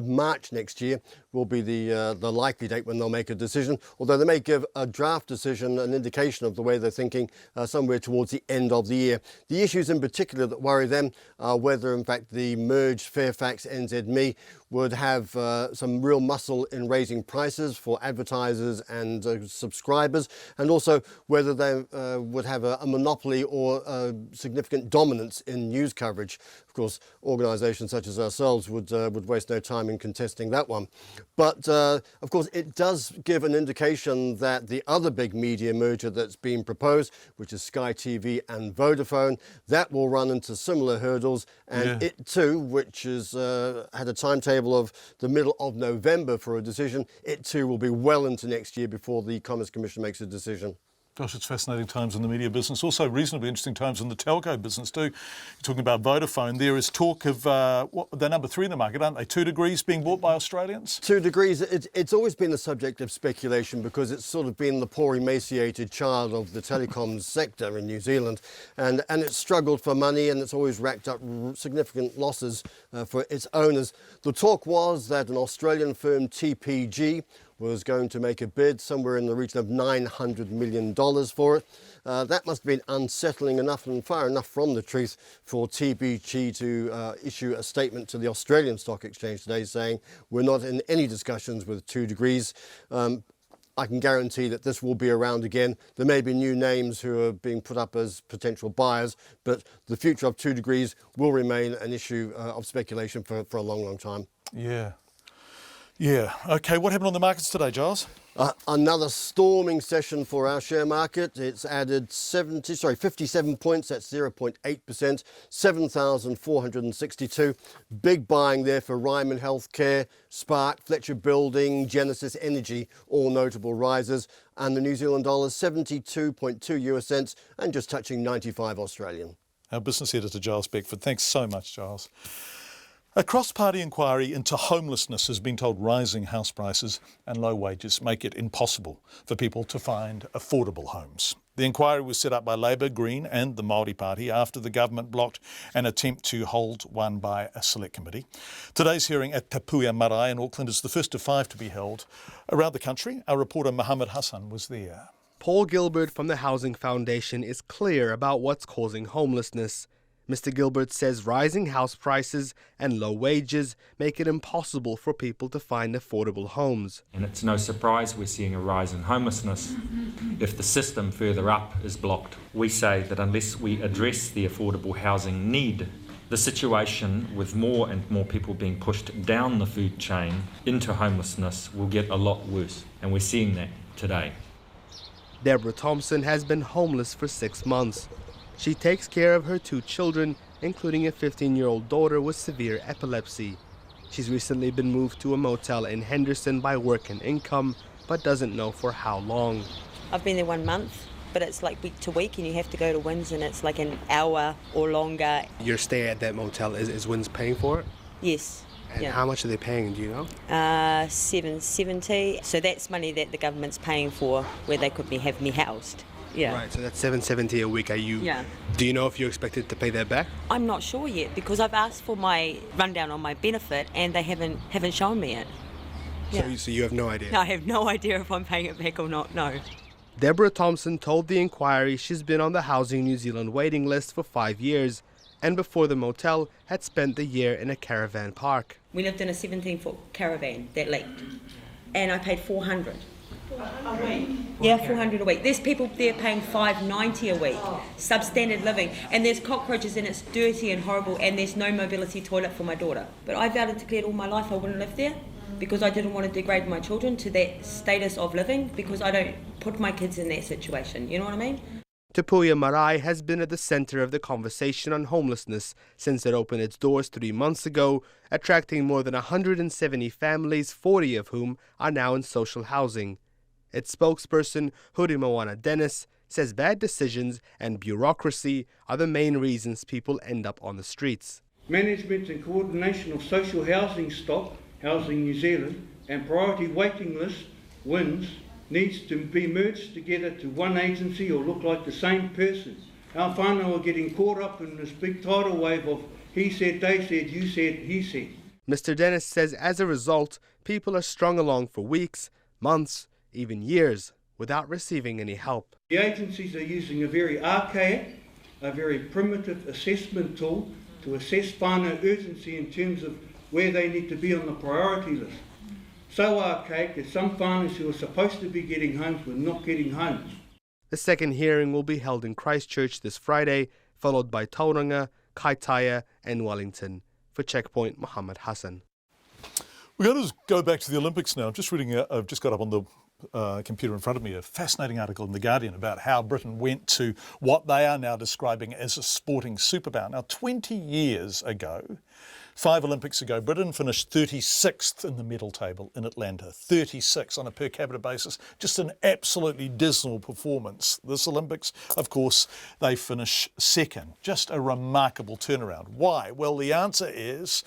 March next year will be the likely date when they'll make a decision, although they may give a draft decision an indication of the way they're thinking somewhere towards the end of the year. The issues in particular that worry them are whether in fact the merged Fairfax NZME would have some real muscle in raising prices for advertisers and subscribers, and also whether they would have a monopoly or significant dominance in news coverage. Of course, organisations such as ourselves would waste no time in contesting that one. But of course, it does give an indication that the other big media merger that's been proposed, which is Sky TV and Vodafone, that will run into similar hurdles, and it too, which has had a timetable of the middle of November for a decision, it too will be well into next year before the Commerce Commission makes a decision. Gosh, it's fascinating times in the media business. Also reasonably interesting times in the telco business too. You're talking about Vodafone. There is talk of, they're number 3 in the market, aren't they? 2 Degrees being bought by Australians? 2 Degrees, it's always been the subject of speculation because it's sort of been the poor emaciated child of the telecoms sector in New Zealand. And it's struggled for money and it's always racked up significant losses for its owners. The talk was that an Australian firm, TPG, was going to make a bid somewhere in the region of $900 million for it. That must have been unsettling enough and far enough from the truth for TPG to issue a statement to the Australian Stock Exchange today saying we're not in any discussions with 2 Degrees. I can guarantee that this will be around again. There may be new names who are being put up as potential buyers, but the future of 2 Degrees will remain an issue of speculation for a long, long time. Yeah. OK, what happened on the markets today, Giles? Another storming session for our share market. It's added 57 points, that's 0.8%, 7,462. Big buying there for Ryman Healthcare, Spark, Fletcher Building, Genesis Energy, all notable risers. And the New Zealand dollar, 72.2 US cents and just touching 95 Australian. Our business editor, Giles Beckford. Thanks so much, Giles. A cross-party inquiry into homelessness has been told rising house prices and low wages make it impossible for people to find affordable homes. The inquiry was set up by Labour, Green and the Māori Party after the government blocked an attempt to hold one by a select committee. Today's hearing at Te Puia Marae in Auckland is the first of 5 to be held around the country. Our reporter Mohammed Hassan was there. Paul Gilbert from the Housing Foundation is clear about what's causing homelessness. Mr. Gilbert says rising house prices and low wages make it impossible for people to find affordable homes. And it's no surprise we're seeing a rise in homelessness. If the system further up is blocked, we say that unless we address the affordable housing need, the situation with more and more people being pushed down the food chain into homelessness will get a lot worse. And we're seeing that today. Deborah Thompson has been homeless for 6 months. She takes care of her 2 children, including a 15-year-old daughter with severe epilepsy. She's recently been moved to a motel in Henderson by Work and Income, but doesn't know for how long. I've been there 1 month, but it's like week to week and you have to go to WINS and it's like an hour or longer. Your stay at that motel, is WINS paying for it? Yes. And how much are they paying, do you know? $770. So that's money that the government's paying for where they could have me housed. Yeah. Right, so that's $770 a week. Do you know if you're expected to pay that back? I'm not sure yet because I've asked for my rundown on my benefit and they haven't shown me it. So you have no idea? No, I have no idea if I'm paying it back or not, no. Deborah Thompson told the inquiry she's been on the Housing New Zealand waiting list for 5 years and before the motel had spent the year in a caravan park. We lived in a 17-foot caravan that leaked and I paid $400. A week? Yeah, $400 a week. There's people there paying $590 a week, substandard living, and there's cockroaches and it's dirty and horrible and there's no mobility toilet for my daughter. But I vowed and declared all my life I wouldn't live there because I didn't want to degrade my children to that status of living because I don't put my kids in that situation, you know what I mean? Te Puia Marae has been at the centre of the conversation on homelessness since it opened its doors 3 months ago, attracting more than 170 families, 40 of whom are now in social housing. Its spokesperson, Huri Moana Dennis, says bad decisions and bureaucracy are the main reasons people end up on the streets. Management and coordination of social housing stock, Housing New Zealand, and priority waiting list wins needs to be merged together to one agency or look like the same person. Our whānau are getting caught up in this big tidal wave of he said, they said, you said, he said. Mr. Dennis says as a result, people are strung along for weeks, months, even years, without receiving any help. The agencies are using a very archaic, a very primitive assessment tool to assess whānau urgency in terms of where they need to be on the priority list. So archaic that some whānau who are supposed to be getting homes were not getting homes. The second hearing will be held in Christchurch this Friday, followed by Tauranga, Kaitaia and Wellington. For Checkpoint, Mohammed Hassan. We're going to go back to the Olympics now. I'm just reading, I've just got up on the computer in front of me, a fascinating article in The Guardian about how Britain went to what they are now describing as a sporting superpower. Now, 20 years ago, 5 Olympics ago, Britain finished 36th in the medal table in Atlanta. 36 on a per capita basis. Just an absolutely dismal performance. This Olympics, of course, they finish second. Just a remarkable turnaround. Why? Well, the answer is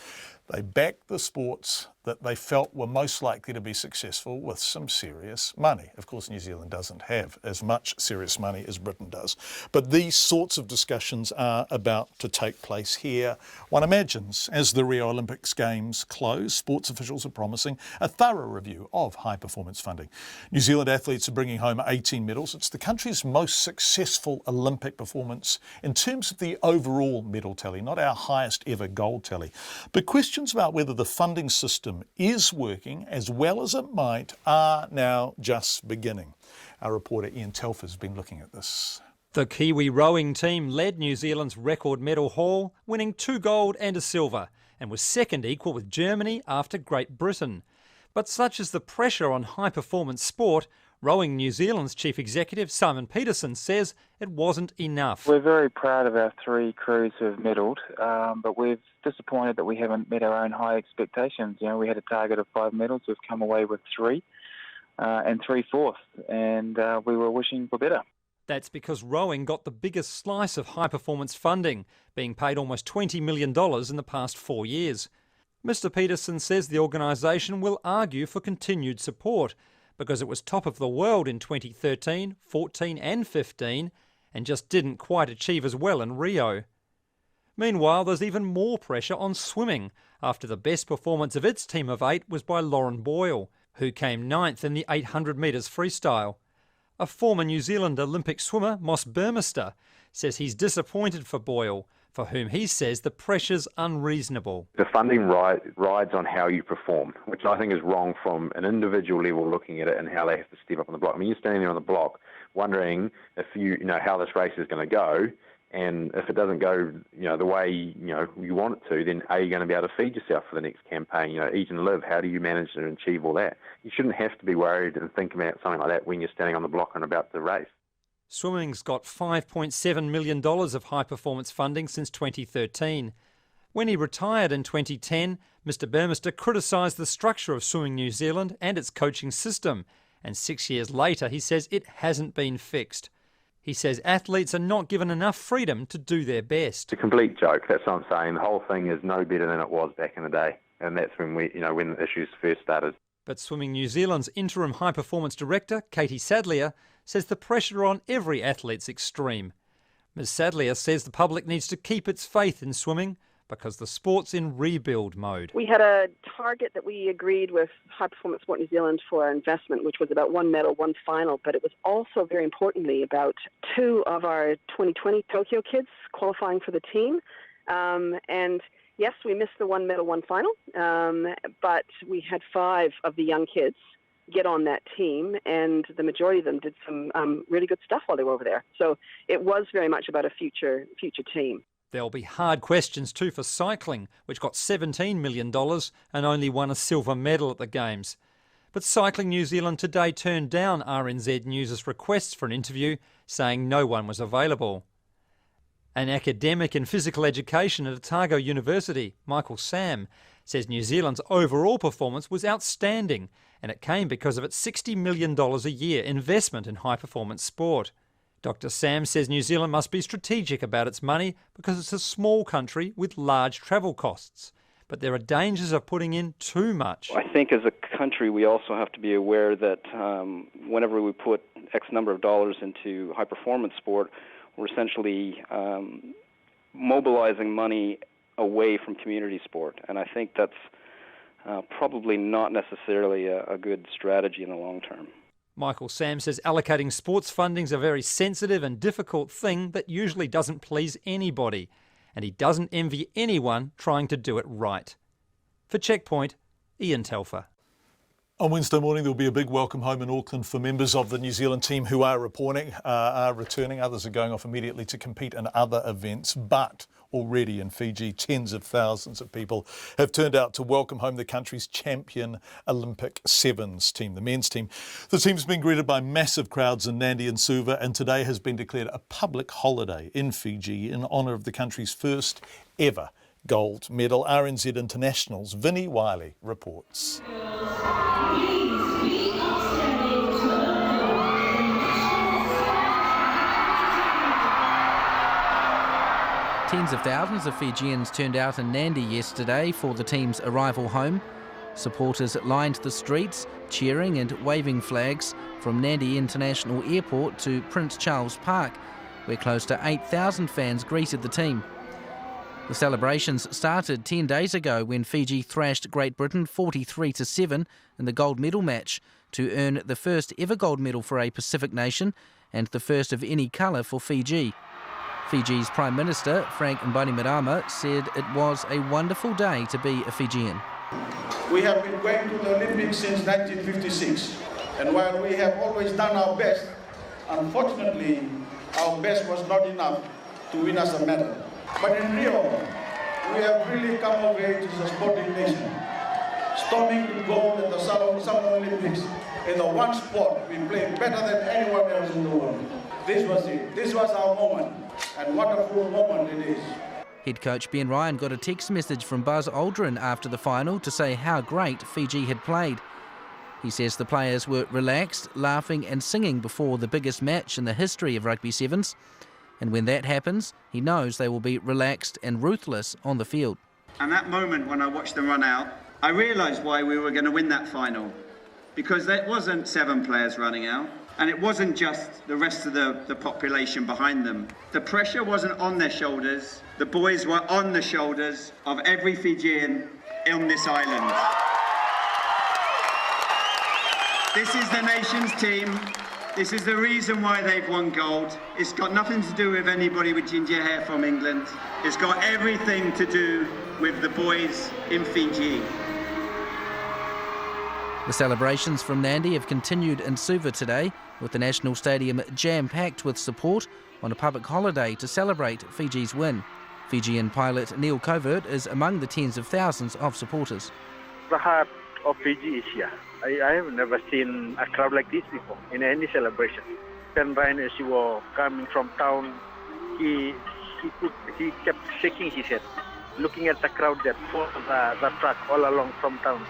they backed the sports that they felt were most likely to be successful with some serious money. Of course, New Zealand doesn't have as much serious money as Britain does. But these sorts of discussions are about to take place here. One imagines as the Rio Olympics Games close, sports officials are promising a thorough review of high-performance funding. New Zealand athletes are bringing home 18 medals. It's the country's most successful Olympic performance in terms of the overall medal tally, not our highest ever gold tally. But questions about whether the funding system is working as well as it might are now just beginning. Our reporter Ian Telfer has been looking at this. The Kiwi rowing team led New Zealand's record medal haul, winning 2 gold and a silver, and was second equal with Germany after Great Britain. But such is the pressure on high-performance sport, Rowing New Zealand's chief executive Simon Peterson says it wasn't enough. We're very proud of our 3 crews who have medalled, but we're disappointed that we haven't met our own high expectations. You know, we had a target of 5 medals, we've come away with 3 and 3/4, and we were wishing for better. That's because rowing got the biggest slice of high-performance funding, being paid almost $20 million in the past 4 years. Mr Peterson says the organisation will argue for continued support, because it was top of the world in 2013, 14 and 15 and just didn't quite achieve as well in Rio. Meanwhile, there's even more pressure on swimming after the best performance of its team of 8 was by Lauren Boyle, who came 9th in the 800 metres freestyle. A former New Zealand Olympic swimmer, Moss Burmester, says he's disappointed for Boyle, for whom he says the pressure's unreasonable. The funding rides on how you perform, which I think is wrong from an individual level looking at it and how they have to step up on the block. I mean, you're standing there on the block wondering if you know how this race is going to go, and if it doesn't go, the way you want it to, then are you going to be able to feed yourself for the next campaign? Eat and live. How do you manage to achieve all that? You shouldn't have to be worried and think about something like that when you're standing on the block and about to race. Swimming's got $5.7 million of high-performance funding since 2013. When he retired in 2010, Mr Burmester criticised the structure of Swimming New Zealand and its coaching system, and 6 years later he says it hasn't been fixed. He says athletes are not given enough freedom to do their best. It's a complete joke, that's what I'm saying. The whole thing is no better than it was back in the day, and that's when when the issues first started. But Swimming New Zealand's interim high-performance director, Katie Sadlier, says the pressure on every athlete's extreme. Ms Sadlier says the public needs to keep its faith in swimming because the sport's in rebuild mode. We had a target that we agreed with High Performance Sport New Zealand for our investment, which was about 1 medal, 1 final, but it was also very importantly about 2 of our 2020 Tokyo kids qualifying for the team. And yes, we missed the 1 medal, 1 final, but we had 5 of the young kids get on that team, and the majority of them did some really good stuff while they were over there. So it was very much about a future team. There'll be hard questions too for cycling, which got $17 million and only won a silver medal at the Games. But Cycling New Zealand today turned down RNZ News' requests for an interview, saying no one was available. An academic in physical education at Otago University, Michael Sam, says New Zealand's overall performance was outstanding, and it came because of its $60 million a year investment in high-performance sport. Dr Sam says New Zealand must be strategic about its money because it's a small country with large travel costs. But there are dangers of putting in too much. I think as a country we also have to be aware that whenever we put X number of dollars into high-performance sport, we're essentially mobilizing money away from community sport. And I think that's probably not necessarily a good strategy in the long term. Michael Sam says allocating sports funding is a very sensitive and difficult thing that usually doesn't please anybody, and he doesn't envy anyone trying to do it right. For Checkpoint, Ian Telfer. On Wednesday morning, there will be a big welcome home in Auckland for members of the New Zealand team who are returning. Others are going off immediately to compete in other events. But already in Fiji, tens of thousands of people have turned out to welcome home the country's champion Olympic Sevens team, the men's team. The team's been greeted by massive crowds in Nandi and Suva, and today has been declared a public holiday in Fiji in honour of the country's first ever gold medal. RNZ International's Vinnie Wiley reports. Tens of thousands of Fijians turned out in Nandi yesterday for the team's arrival home. Supporters lined the streets, cheering and waving flags from Nandi International Airport to Prince Charles Park, where close to 8,000 fans greeted the team. The celebrations started 10 days ago when Fiji thrashed Great Britain 43-7 in the gold medal match to earn the first ever gold medal for a Pacific nation and the first of any colour for Fiji. Fiji's Prime Minister, Frank Bainimarama, said it was a wonderful day to be a Fijian. We have been going to the Olympics since 1956, and while we have always done our best, unfortunately, our best was not enough to win us a medal. But in Rio, we have really come of age as a sporting nation, storming the gold at the Summer Olympics in the one sport we played better than anyone else in the world. This was it. This was our moment, and wonderful moment it is. Head coach Ben Ryan got a text message from Buzz Aldrin after the final to say how great Fiji had played. He says the players were relaxed, laughing and singing before the biggest match in the history of Rugby Sevens. And when that happens, he knows they will be relaxed and ruthless on the field. And that moment when I watched them run out, I realised why we were going to win that final. Because there wasn't 7 players running out. And it wasn't just the rest of the population behind them. The pressure wasn't on their shoulders. The boys were on the shoulders of every Fijian on this island. This is the nation's team. This is the reason why they've won gold. It's got nothing to do with anybody with ginger hair from England. It's got everything to do with the boys in Fiji. The celebrations from Nandi have continued in Suva today, with the National Stadium jam-packed with support on a public holiday to celebrate Fiji's win. Fijian pilot Neil Covert is among the tens of thousands of supporters. The heart of Fiji is here. I have never seen a crowd like this before in any celebration. Ben Ryan, as he was coming from town, he kept shaking his head, looking at the crowd that followed the track all along from town.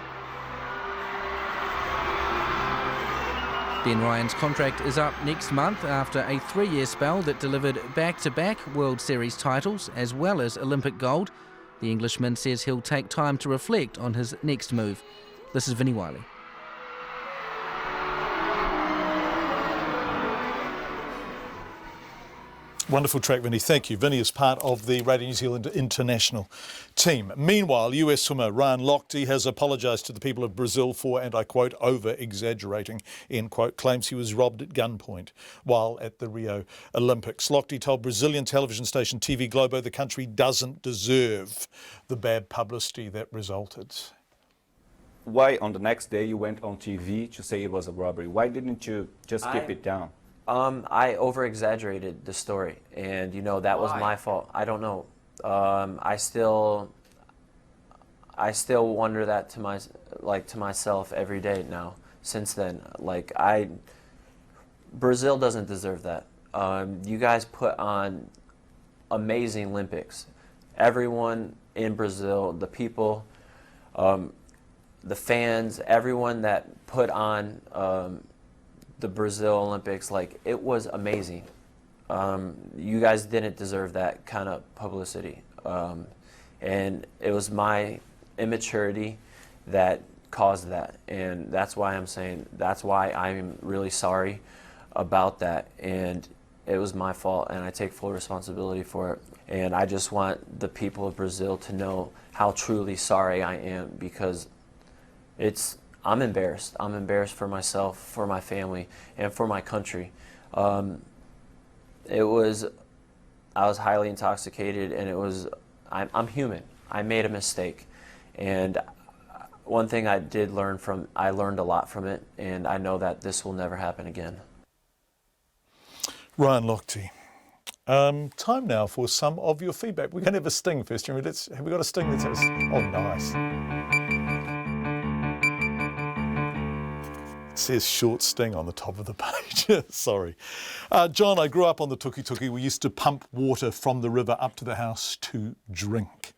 Ben Ryan's contract is up next month after a 3-year spell that delivered back-to-back World Series titles as well as Olympic gold. The Englishman says he'll take time to reflect on his next move. This is Vinnie Wiley. Wonderful track, Vinnie. Thank you. Vinnie is part of the Radio New Zealand international team. Meanwhile, US swimmer Ryan Lochte has apologised to the people of Brazil for, and I quote, over-exaggerating, end quote, claims he was robbed at gunpoint while at the Rio Olympics. Lochte told Brazilian television station TV Globo the country doesn't deserve the bad publicity that resulted. Why on the next day you went on TV to say it was a robbery? Why didn't you just keep it down? I over-exaggerated the story, and that was my fault. I don't know. I still wonder that to myself every day now. Since then, Brazil doesn't deserve that. You guys put on amazing Olympics. Everyone in Brazil, the people, the fans, everyone that put on the Brazil Olympics, it was amazing. You guys didn't deserve that kind of publicity. And it was my immaturity that caused that. And that's why I'm saying, that's why I'm really sorry about that. And it was my fault, and I take full responsibility for it. And I just want the people of Brazil to know how truly sorry I am, because I'm embarrassed. I'm embarrassed for myself, for my family, and for my country. I was highly intoxicated, and I'm human. I made a mistake. And one thing I learned a lot from it, and I know that this will never happen again. Ryan Lochte. Time now for some of your feedback. We're going to have a sting first. Have we got a sting that says, oh, nice. It says short sting on the top of the page. Sorry. John, I grew up on the Tuki. We used to pump water from the river up to the house to drink,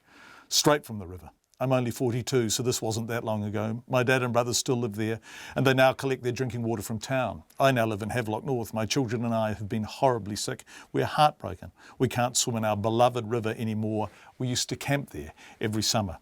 straight from the river. I'm only 42, so this wasn't that long ago. My dad and brothers still live there, and they now collect their drinking water from town. I now live in Havelock North. My children and I have been horribly sick. We're heartbroken. We can't swim in our beloved river anymore. We used to camp there every summer.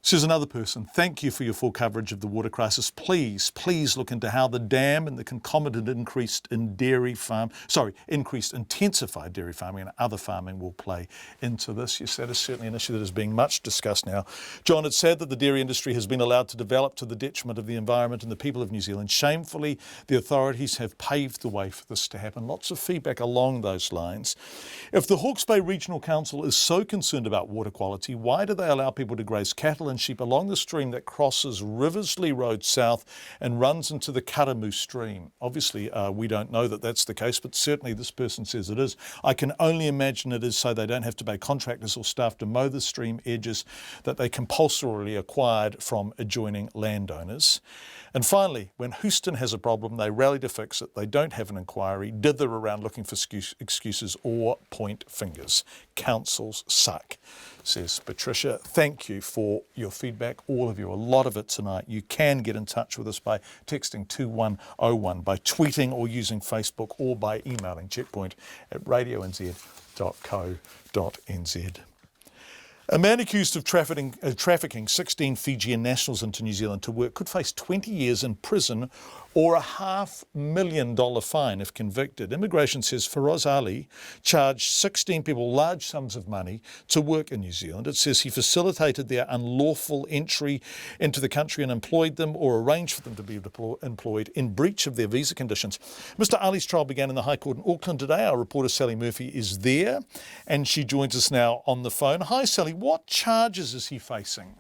Says another person, thank you for your full coverage of the water crisis. Please look into how the dam and the concomitant increased intensified dairy farming and other farming will play into this. Yes, that is certainly an issue that is being much discussed now. John, it's sad that the dairy industry has been allowed to develop to the detriment of the environment and the people of New Zealand. Shamefully, the authorities have paved the way for this to happen. Lots of feedback along those lines. If the Hawke's Bay Regional Council is so concerned about water quality, why do they allow people to graze cattle and sheep along the stream that crosses Riversley Road south and runs into the Karamu stream? Obviously, we don't know that that's the case, but certainly this person says it is. I can only imagine it is so they don't have to pay contractors or staff to mow the stream edges that they compulsorily acquired from adjoining landowners. And finally, when Houston has a problem, they rally to fix it. They don't have an inquiry, dither around looking for excuses or point fingers. Councils suck, says Patricia. Thank you for your feedback, all of you, a lot of it tonight. You can get in touch with us by texting 2101, by tweeting or using Facebook, or by emailing checkpoint@radionz.co.nz. A man accused of trafficking 16 Fijian nationals into New Zealand to work could face 20 years in prison or a $500,000 fine if convicted. Immigration says Feroz Ali charged 16 people large sums of money to work in New Zealand. It says he facilitated their unlawful entry into the country and employed them or arranged for them to be employed in breach of their visa conditions. Mr. Ali's trial began in the High Court in Auckland today. Our reporter Sally Murphy is there and she joins us now on the phone. Hi Sally, what charges is he facing?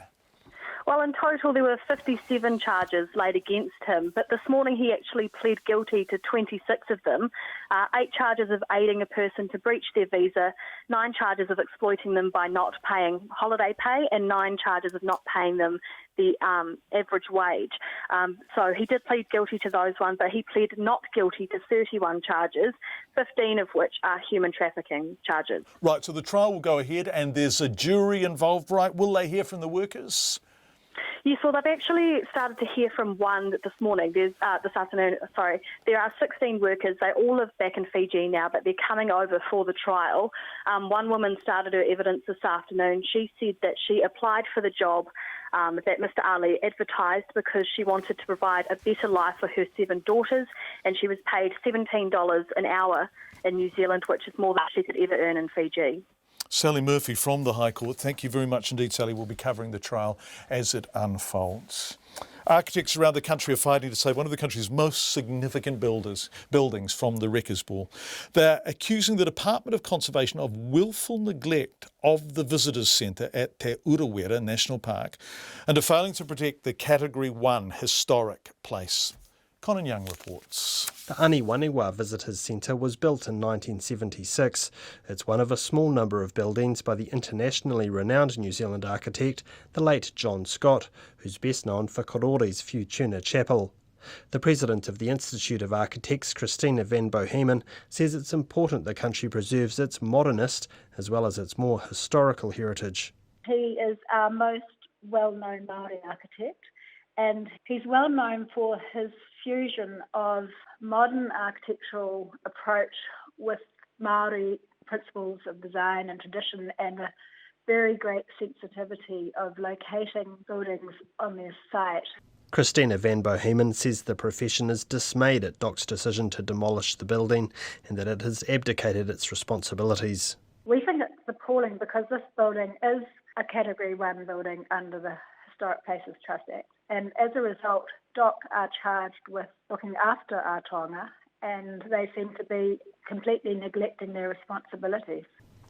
Well, in total, there were 57 charges laid against him, but this morning he actually pled guilty to 26 of them, 8 charges of aiding a person to breach their visa, 9 charges of exploiting them by not paying holiday pay, and 9 charges of not paying them the average wage. So he did plead guilty to those ones, but he pled not guilty to 31 charges, 15 of which are human trafficking charges. Right, so the trial will go ahead and there's a jury involved, right? Will they hear from the workers? Yes, well, they've actually started to hear from one this morning. There are 16 workers. They all live back in Fiji now, but they're coming over for the trial. One woman started her evidence this afternoon. She said that she applied for the job that Mr. Ali advertised because she wanted to provide a better life for her 7 daughters, and she was paid $17 an hour in New Zealand, which is more than she could ever earn in Fiji. Sally Murphy from the High Court. Thank you very much indeed, Sally. We'll be covering the trial as it unfolds. Architects around the country are fighting to save one of the country's most significant buildings from the wrecker's ball. They're accusing the Department of Conservation of willful neglect of the visitors centre at Te Urewera National Park and of failing to protect the Category 1 historic place. Conan Young reports. The Aniwaniwa Visitors Centre was built in 1976. It's one of a small number of buildings by the internationally renowned New Zealand architect, the late John Scott, who's best known for Korore's Futuna Chapel. The president of the Institute of Architects, Christina van Bohemen, says it's important the country preserves its modernist as well as its more historical heritage. He is our most well-known Māori architect, and he's well known for his fusion of modern architectural approach with Māori principles of design and tradition and a very great sensitivity of locating buildings on their site. Christina Van Bohemen says the profession is dismayed at DOC's decision to demolish the building and that it has abdicated its responsibilities. We think it's appalling because this building is a Category 1 building under the Historic Places Trust Act, and as a result, DOC are charged with looking after our taonga, and they seem to be completely neglecting their responsibilities.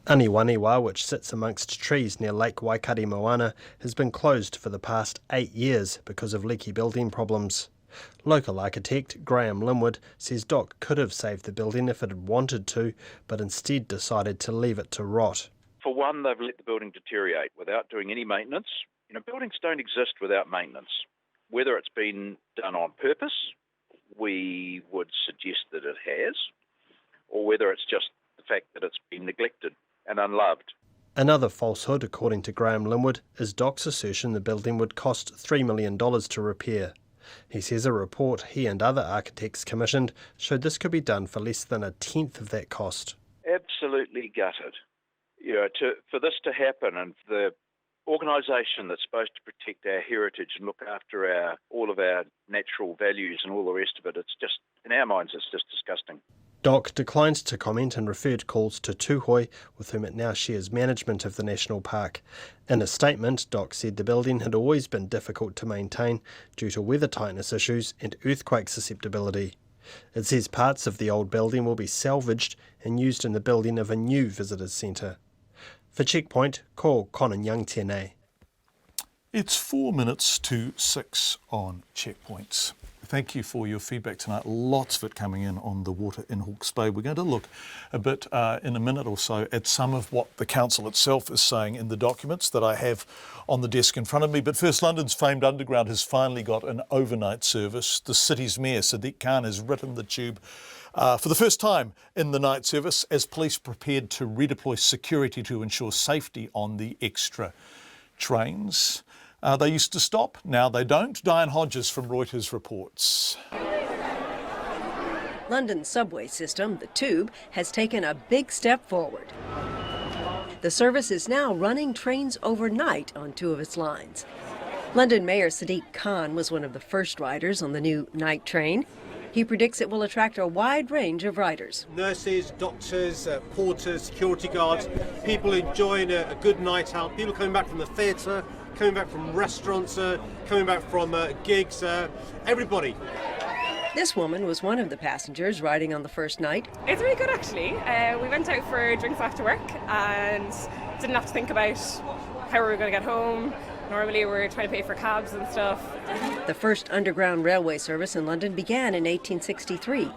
Aniwaniwa, which sits amongst trees near Lake Waikari Moana, has been closed for the past 8 years because of leaky building problems. Local architect Graham Linwood says DOC could have saved the building if it had wanted to, but instead decided to leave it to rot. For one, they've let the building deteriorate without doing any maintenance. Buildings don't exist without maintenance. Whether it's been done on purpose, we would suggest that it has, or whether it's just the fact that it's been neglected and unloved. Another falsehood, according to Graham Linwood, is DOC's assertion the building would cost $3 million to repair. He says a report he and other architects commissioned showed this could be done for less than a tenth of that cost. Absolutely gutted. For this to happen, and the organisation that's supposed to protect our heritage and look after all of our natural values and all the rest of it, it's just, in our minds, it's just disgusting. DOC declines to comment and referred calls to Tūhoe, with whom it now shares management of the national park. In a statement, DOC said the building had always been difficult to maintain due to weather tightness issues and earthquake susceptibility. It says parts of the old building will be salvaged and used in the building of a new visitors centre. For Checkpoint, ko Conan Young tēnei. It's 4 minutes to 6 on Checkpoints. Thank you for your feedback tonight. Lots of it coming in on the water in Hawke's Bay. We're going to look a bit in a minute or so at some of what the council itself is saying in the documents that I have on the desk in front of me. But first, London's famed Underground has finally got an overnight service. The city's mayor, Sadiq Khan, has written the tube for the first time in the night service as police prepared to redeploy security to ensure safety on the extra trains. They used to stop, now they don't. Diane Hodges from Reuters reports. London's subway system, the Tube, has taken a big step forward. The service is now running trains overnight on 2 of its lines. London Mayor Sadiq Khan was one of the first riders on the new night train. He predicts it will attract a wide range of riders. Nurses, doctors, porters, security guards, people enjoying a good night out, people coming back from the theatre, coming back from restaurants, coming back from gigs, everybody. This woman was one of the passengers riding on the first night. It's really good actually. We went out for drinks after work and didn't have to think about how we were going to get home. Normally we're trying to pay for cabs and stuff. The first underground railway service in London began in 1863.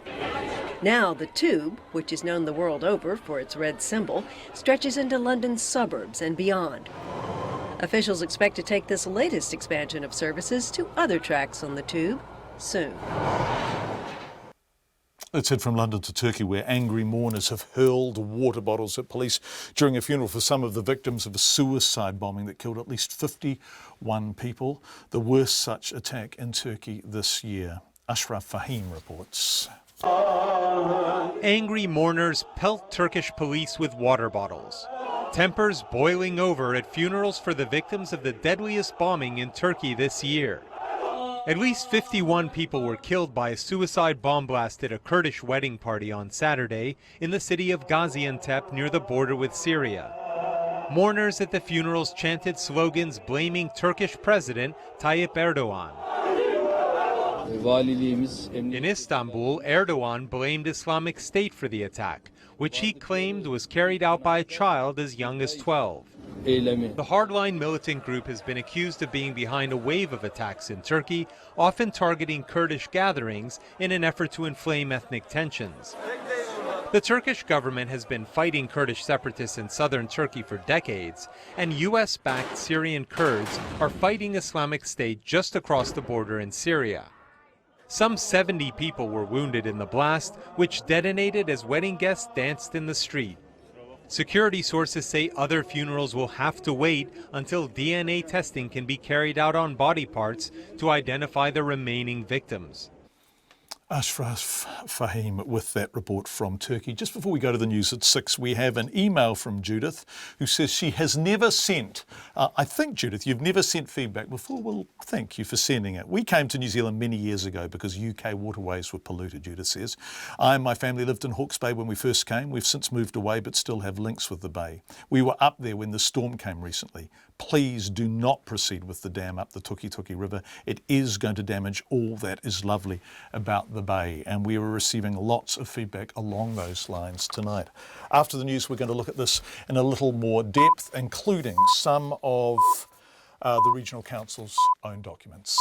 Now the Tube, which is known the world over for its red symbol, stretches into London's suburbs and beyond. Officials expect to take this latest expansion of services to other tracks on the Tube soon. Let's head from London to Turkey, where angry mourners have hurled water bottles at police during a funeral for some of the victims of a suicide bombing that killed at least 51 people, the worst such attack in Turkey this year. Ashraf Fahim reports. Angry mourners pelt Turkish police with water bottles. Tempers boiling over at funerals for the victims of the deadliest bombing in Turkey this year. At least 51 people were killed by a suicide bomb blast at a Kurdish wedding party on Saturday in the city of Gaziantep near the border with Syria. Mourners at the funerals chanted slogans blaming Turkish President Tayyip Erdogan. In Istanbul, Erdogan blamed Islamic State for the attack, which he claimed was carried out by a child as young as 12. The hardline militant group has been accused of being behind a wave of attacks in Turkey, often targeting Kurdish gatherings in an effort to inflame ethnic tensions. The Turkish government has been fighting Kurdish separatists in southern Turkey for decades, and U.S.-backed Syrian Kurds are fighting Islamic State just across the border in Syria. Some 70 people were wounded in the blast, which detonated as wedding guests danced in the street. Security sources say other funerals will have to wait until DNA testing can be carried out on body parts to identify the remaining victims. Ashraf Fahim with that report from Turkey. Just before we go to the news at 6, we have an email from Judith who says she has never sent, I think, Judith, you've never sent feedback before. Well, thank you for sending it. We came to New Zealand many years ago because UK waterways were polluted, Judith says. I and my family lived in Hawke's Bay when we first came. We've since moved away but still have links with the bay. We were up there when the storm came recently. Please do not proceed with the dam up the Tukituki River. It is going to damage all that is lovely about the bay, and we were receiving lots of feedback along those lines tonight. After the news, we're going to look at this in a little more depth, including some of the Regional Council's own documents.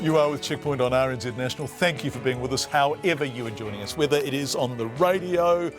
You are with Checkpoint on RNZ National. Thank you for being with us, however you are joining us, whether it is on the radio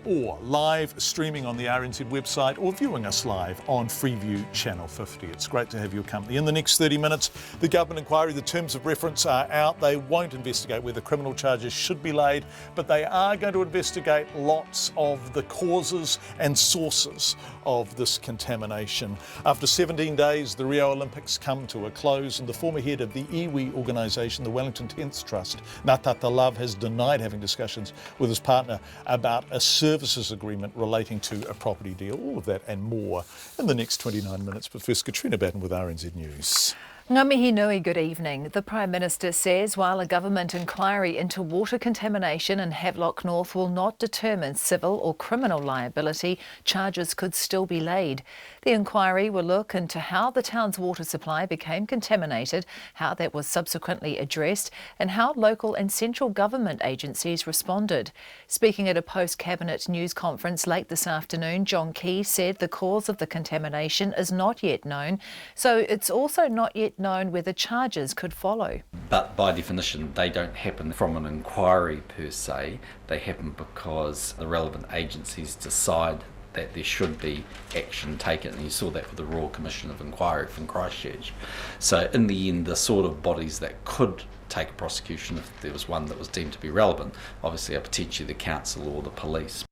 or live streaming on the RNZ website or viewing us live on Freeview Channel 50. It's great to have your company. In the next 30 minutes, the government inquiry, the terms of reference are out. They won't investigate whether criminal charges should be laid, but they are going to investigate lots of the causes and sources of this contamination. After 17 days, the Rio Olympics come to a close, and the former head of the iwi organisation, the Wellington 10th Trust, Natata Love, has denied having discussions with his partner about a services agreement relating to a property deal. All of that and more in the next 29 minutes. But first, Katrina Batten with RNZ News. Ngā mihi nui, good evening. The Prime Minister says while a government inquiry into water contamination in Havelock North will not determine civil or criminal liability, charges could still be laid. The inquiry will look into how the town's water supply became contaminated, how that was subsequently addressed, and how local and central government agencies responded. Speaking at a post-cabinet news conference late this afternoon, John Campbell said the cause of the contamination is not yet known, so it's also not yet known whether charges could follow. But by definition, they don't happen from an inquiry per se. They happen because the relevant agencies decide that there should be action taken. And you saw that with the Royal Commission of Inquiry from Christchurch. So in the end, the sort of bodies that could take a prosecution if there was one that was deemed to be relevant, obviously are potentially the council or the police.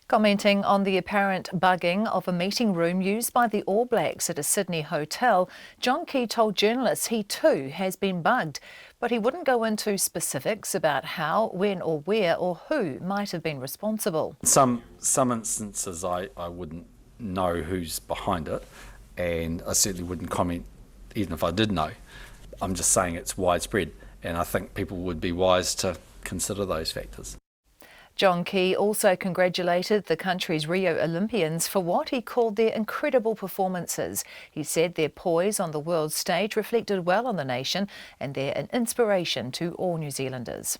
Commenting on the apparent bugging of a meeting room used by the All Blacks at a Sydney hotel, John Campbell told journalists he too has been bugged, but he wouldn't go into specifics about how, when or where or who might have been responsible. Some instances I wouldn't know who's behind it, and I certainly wouldn't comment even if I did know. I'm just saying it's widespread, and I think people would be wise to consider those factors. John Campbell also congratulated the country's Rio Olympians for what he called their incredible performances. He said their poise on the world stage reflected well on the nation and they're an inspiration to all New Zealanders.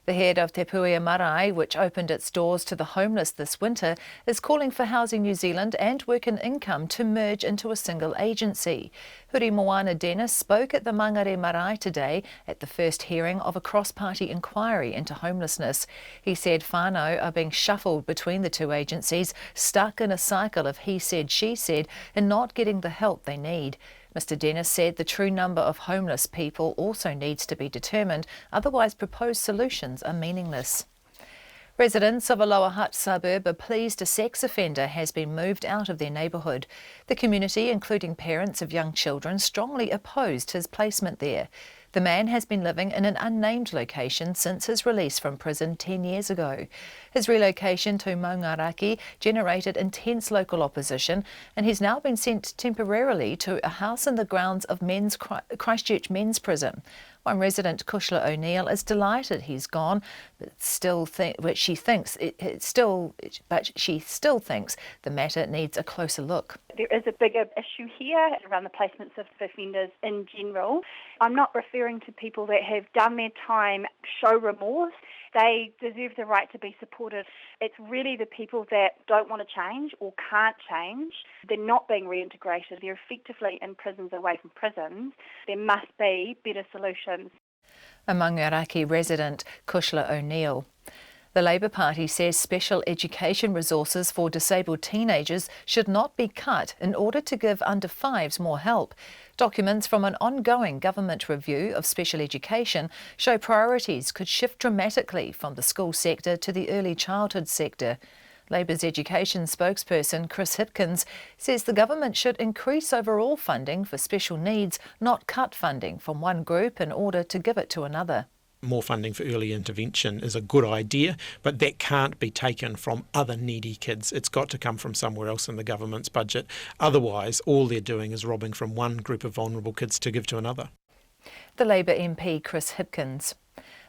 The head of Te Puea Marae, which opened its doors to the homeless this winter, is calling for Housing New Zealand and Work and Income to merge into a single agency. Huri Moana Dennis spoke at the Mangere Marae today at the first hearing of a cross-party inquiry into homelessness. He said whānau are being shuffled between the two agencies, stuck in a cycle of he said, she said, and not getting the help they need. Mr Dennis said the true number of homeless people also needs to be determined, otherwise proposed solutions are meaningless. Residents of a Lower Hutt suburb are pleased a sex offender has been moved out of their neighbourhood. The community, including parents of young children, strongly opposed his placement there. The man has been living in an unnamed location since his release from prison 10 years ago. His relocation to Maungaraki generated intense local opposition, and he's now been sent temporarily to a house in the grounds of Christchurch Men's Prison. One resident, Kushla O'Neill, is delighted he's gone, but she still thinks the matter needs a closer look. There is a bigger issue here around the placements of offenders in general. I'm not referring to people that have done their time, show remorse. They deserve the right to be supported. It's really the people that don't want to change or can't change. They're not being reintegrated. They're effectively in prisons away from prisons. There must be better solutions. A Maungaraki resident, Kushla O'Neill. The Labour Party says special education resources for disabled teenagers should not be cut in order to give under fives more help. Documents from an ongoing government review of special education show priorities could shift dramatically from the school sector to the early childhood sector. Labour's education spokesperson Chris Hipkins says the government should increase overall funding for special needs, not cut funding from one group in order to give it to another. More funding for early intervention is a good idea, but that can't be taken from other needy kids. It's got to come from somewhere else in the government's budget. Otherwise, all they're doing is robbing from one group of vulnerable kids to give to another. The Labour MP Chris Hipkins.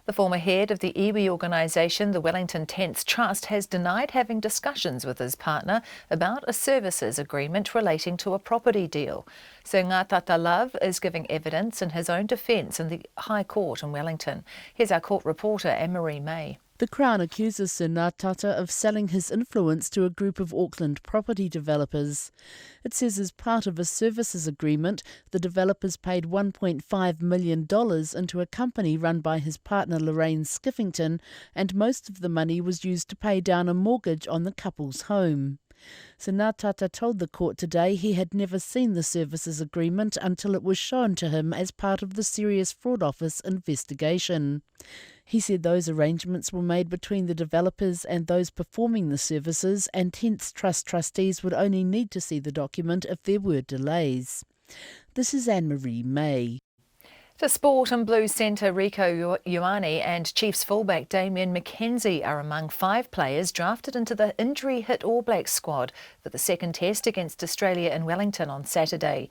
The former head of the iwi organisation, the Wellington Tents Trust, has denied having discussions with his partner about a services agreement relating to a property deal. So Ngātata Love is giving evidence in his own defence in the High Court in Wellington. Here's our court reporter, Anne-Marie May. The Crown accuses Sir Ngātata of selling his influence to a group of Auckland property developers. It says as part of a services agreement, the developers paid $1.5 million into a company run by his partner Lorraine Skiffington, and most of the money was used to pay down a mortgage on the couple's home. Sir Ngātata told the court today he had never seen the services agreement until it was shown to him as part of the Serious Fraud Office investigation. He said those arrangements were made between the developers and those performing the services, and Tents Trust trustees would only need to see the document if there were delays. This is Anne-Marie May. To sport, and Blues centre Rieko Ioane and Chiefs fullback Damien McKenzie are among 5 players drafted into the injury-hit All Blacks squad for the second test against Australia in Wellington on Saturday.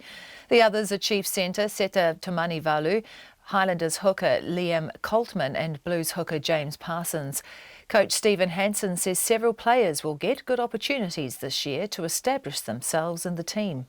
The others are Chiefs centre Seta Tamanivalu, Highlanders hooker Liam Coltman and Blues hooker James Parsons. Coach Stephen Hansen says several players will get good opportunities this year to establish themselves in the team.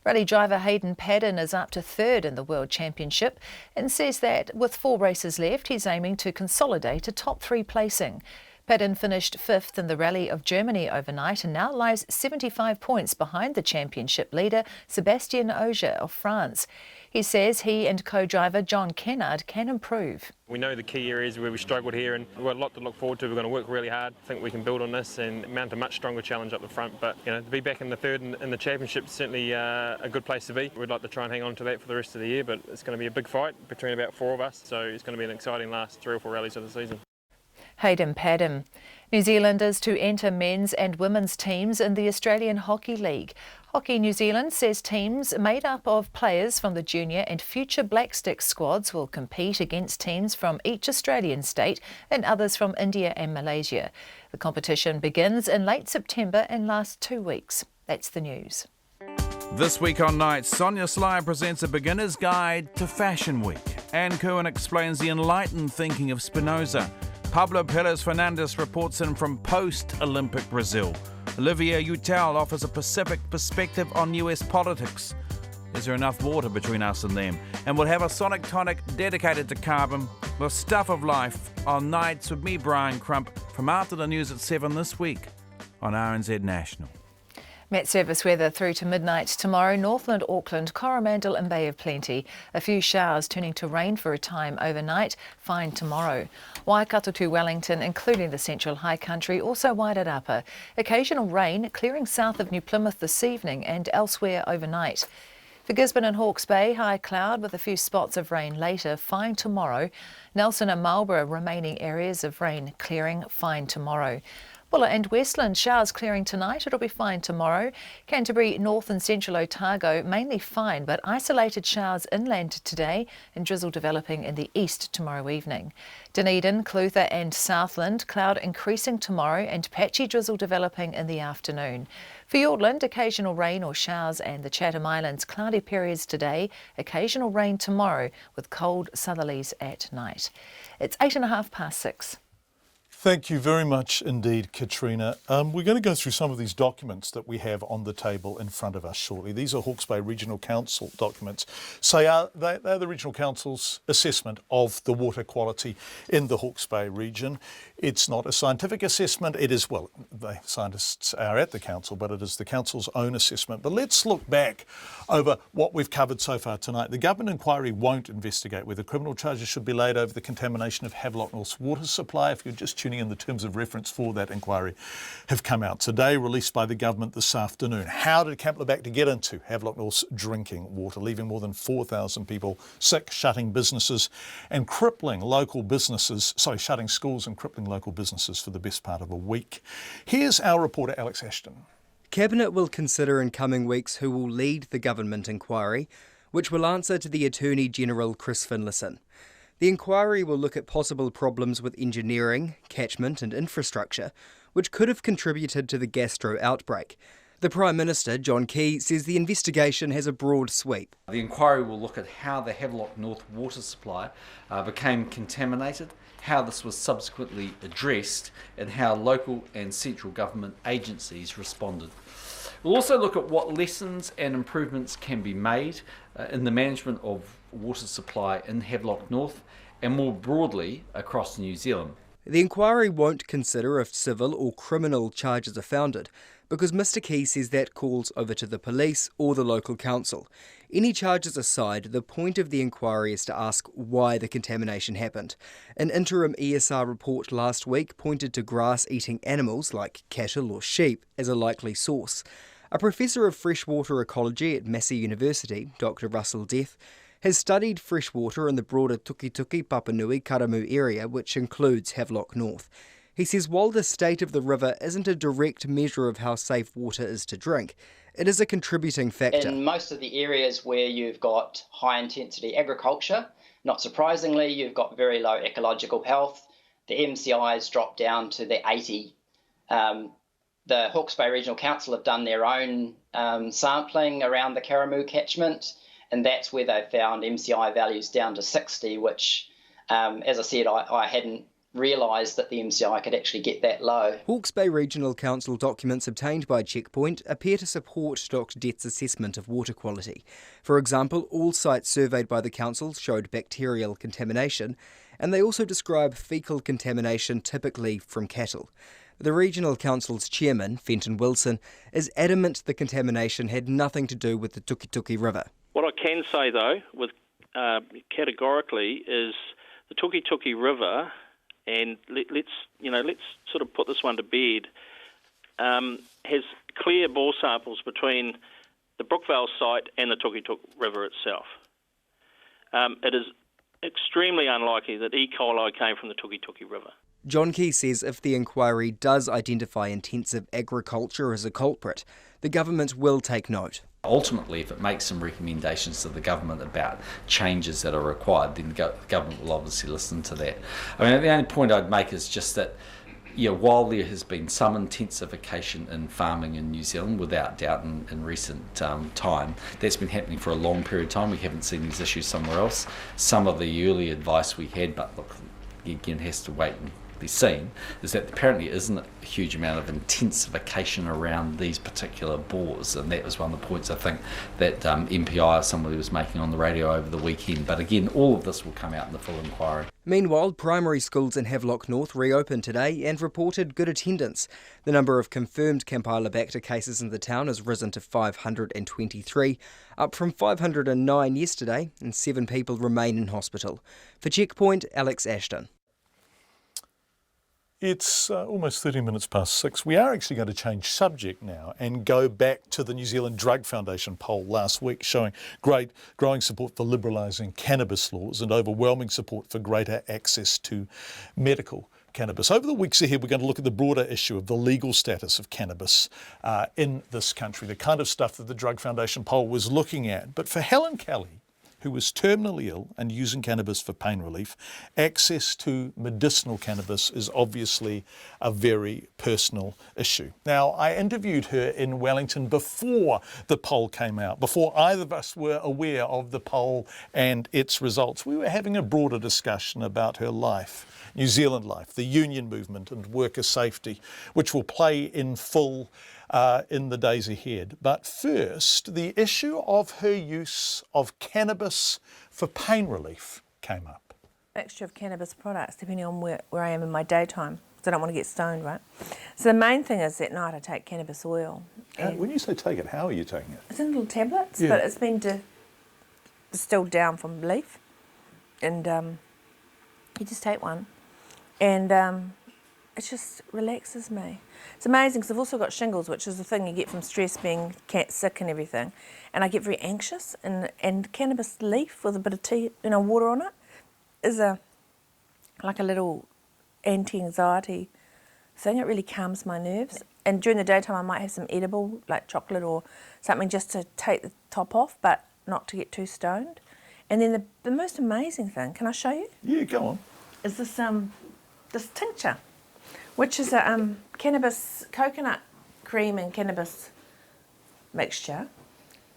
Rally driver Hayden Paddon is up to 3rd in the World Championship and says that with 4 races left, he's aiming to consolidate a top 3 placing. Paddon finished 5th in the Rally of Germany overnight and now lies 75 points behind the championship leader Sébastien Ogier of France. He says he and co-driver John Kennard can improve. We know the key areas where we struggled here, and we've got a lot to look forward to. We're going to work really hard. I think we can build on this and mount a much stronger challenge up the front. But to be back in the 3rd in the championship is certainly a good place to be. We'd like to try and hang on to that for the rest of the year, but it's going to be a big fight between about 4 of us. So it's going to be an exciting last 3 or 4 rallies of the season. Hayden Paddon. New Zealanders to enter men's and women's teams in the Australian Hockey League. Hockey New Zealand says teams made up of players from the junior and future Black Stick squads will compete against teams from each Australian state and others from India and Malaysia. The competition begins in late September and lasts 2 weeks. That's the news. This week on Night, Sonia Sly presents a beginner's guide to Fashion Week. Anne Cohen explains the enlightened thinking of Spinoza. Pablo Pérez Fernandes reports in from post-Olympic Brazil. Olivia Utel offers a Pacific perspective on US politics. Is there enough water between us and them? And we'll have a Sonic Tonic dedicated to carbon, the stuff of life, on Nights with me, Brian Crump, from after the news at 7 this week on RNZ National. Met service weather through to midnight tomorrow. Northland, Auckland, Coromandel and Bay of Plenty. A few showers turning to rain for a time overnight. Fine tomorrow. Waikato to Wellington, including the Central High Country, also Wairarapa. Occasional rain clearing south of New Plymouth this evening and elsewhere overnight. For Gisborne and Hawke's Bay, high cloud with a few spots of rain later. Fine tomorrow. Nelson and Marlborough, remaining areas of rain clearing. Fine tomorrow. Bulla and Westland, showers clearing tonight. It'll be fine tomorrow. Canterbury, North and Central Otago, mainly fine, but isolated showers inland today and drizzle developing in the east tomorrow evening. Dunedin, Clutha and Southland, cloud increasing tomorrow and patchy drizzle developing in the afternoon. For Yortland, occasional rain or showers, and the Chatham Islands, cloudy periods today, occasional rain tomorrow with cold southerlies at night. It's 6:08. Thank you very much indeed, Katrina. We're going to go through some of these documents that we have on the table in front of us shortly. These are Hawke's Bay Regional Council documents. So they're the Regional Council's assessment of the water quality in the Hawke's Bay region. It's not a scientific assessment. It is, well, the scientists are at the council, but it is the council's own assessment. But let's look back over what we've covered so far tonight. The government inquiry won't investigate whether criminal charges should be laid over the contamination of Havelock North's water supply. If you're just tuning opinion, the terms of reference for that inquiry have come out today, released by the government this afternoon. How did Campbell get into Havelock North's drinking water, leaving more than 4,000 people sick, shutting businesses and crippling local businesses, shutting schools and crippling local businesses for the best part of a week? Here's our reporter Alex Ashton. Cabinet will consider in coming weeks who will lead the government inquiry, which will answer to the Attorney-General Chris Finlayson. The inquiry will look at possible problems with engineering, catchment and infrastructure, which could have contributed to the gastro outbreak. The Prime Minister, John Campbell, says the investigation has a broad sweep. The inquiry will look at how the Havelock North water supply became contaminated, how this was subsequently addressed, and how local and central government agencies responded. We'll also look at what lessons and improvements can be made in the management of water supply in Havelock North and more broadly across New Zealand. The inquiry won't consider if civil or criminal charges are founded, because Mr Key says that calls over to the police or the local council. Any charges aside, the point of the inquiry is to ask why the contamination happened. An interim ESR report last week pointed to grass-eating animals like cattle or sheep as a likely source. A professor of freshwater ecology at Massey University, Dr Russell Death, has studied freshwater in the broader Tukituki Papanui Karamu area, which includes Havelock North. He says while the state of the river isn't a direct measure of how safe water is to drink, it is a contributing factor. In most of the areas where you've got high intensity agriculture, not surprisingly, you've got very low ecological health. The MCIs drop down to the 80. The Hawke's Bay Regional Council have done their own sampling around the Karamu catchment, and that's where they found MCI values down to 60, which, as I said, I hadn't realised that the MCI could actually get that low. Hawke's Bay Regional Council documents obtained by Checkpoint appear to support Dr Death's assessment of water quality. For example, all sites surveyed by the council showed bacterial contamination, and they also describe faecal contamination typically from cattle. The Regional Council's chairman, Fenton Wilson, is adamant the contamination had nothing to do with the Tukituki River. What I can say, though, with categorically, is the Tukituki River, and let's sort of put this one to bed, has clear bore samples between the Brookvale site and the Tukituki River itself. It is extremely unlikely that E. coli came from the Tukituki River. John Key says if the inquiry does identify intensive agriculture as a culprit, the government will take note. Ultimately, if it makes some recommendations to the government about changes that are required, then the government will obviously listen to that. I mean, the only point I'd make is just that, while there has been some intensification in farming in New Zealand, without doubt in recent time, that's been happening for a long period of time. We haven't seen these issues somewhere else. Some of the early advice we had, but look, again, has to wait and be seen, is that apparently isn't a huge amount of intensification around these particular bores, and that was one of the points I think that MPI or somebody was making on the radio over the weekend. But again, all of this will come out in the full inquiry. Meanwhile, primary schools in Havelock North reopened today and reported good attendance. The number of confirmed Campylobacter cases in the town has risen to 523, up from 509 yesterday, and 7 people remain in hospital. For Checkpoint, Alex Ashton. It's almost 30 minutes past 6. We are actually going to change subject now and go back to the New Zealand Drug Foundation poll last week showing growing support for liberalising cannabis laws and overwhelming support for greater access to medical cannabis. Over the weeks ahead, we're going to look at the broader issue of the legal status of cannabis in this country, the kind of stuff that the Drug Foundation poll was looking at. But for Helen Kelly, who was terminally ill and using cannabis for pain relief, access to medicinal cannabis is obviously a very personal issue. Now, I interviewed her in Wellington before the poll came out, before either of us were aware of the poll and its results. We were having a broader discussion about her life, New Zealand life, the union movement and worker safety, which will play in full in the days ahead. But first, the issue of her use of cannabis for pain relief came up. Mixture of cannabis products, depending on where I am in my daytime, because I don't want to get stoned, right? So the main thing is at night I take cannabis oil. When you say take it, how are you taking it? It's in little tablets, but it's been distilled down from leaf. And you just take one. And it just relaxes me. It's amazing because I've also got shingles, which is the thing you get from stress, being sick and everything. And I get very anxious, and cannabis leaf with a bit of tea, water on it, is like a little anti-anxiety thing. It really calms my nerves. And during the daytime I might have some edible, like chocolate or something, just to take the top off, but not to get too stoned. And then the most amazing thing, can I show you? Yeah, go on. Is this tincture, which is a cannabis, coconut cream and cannabis mixture.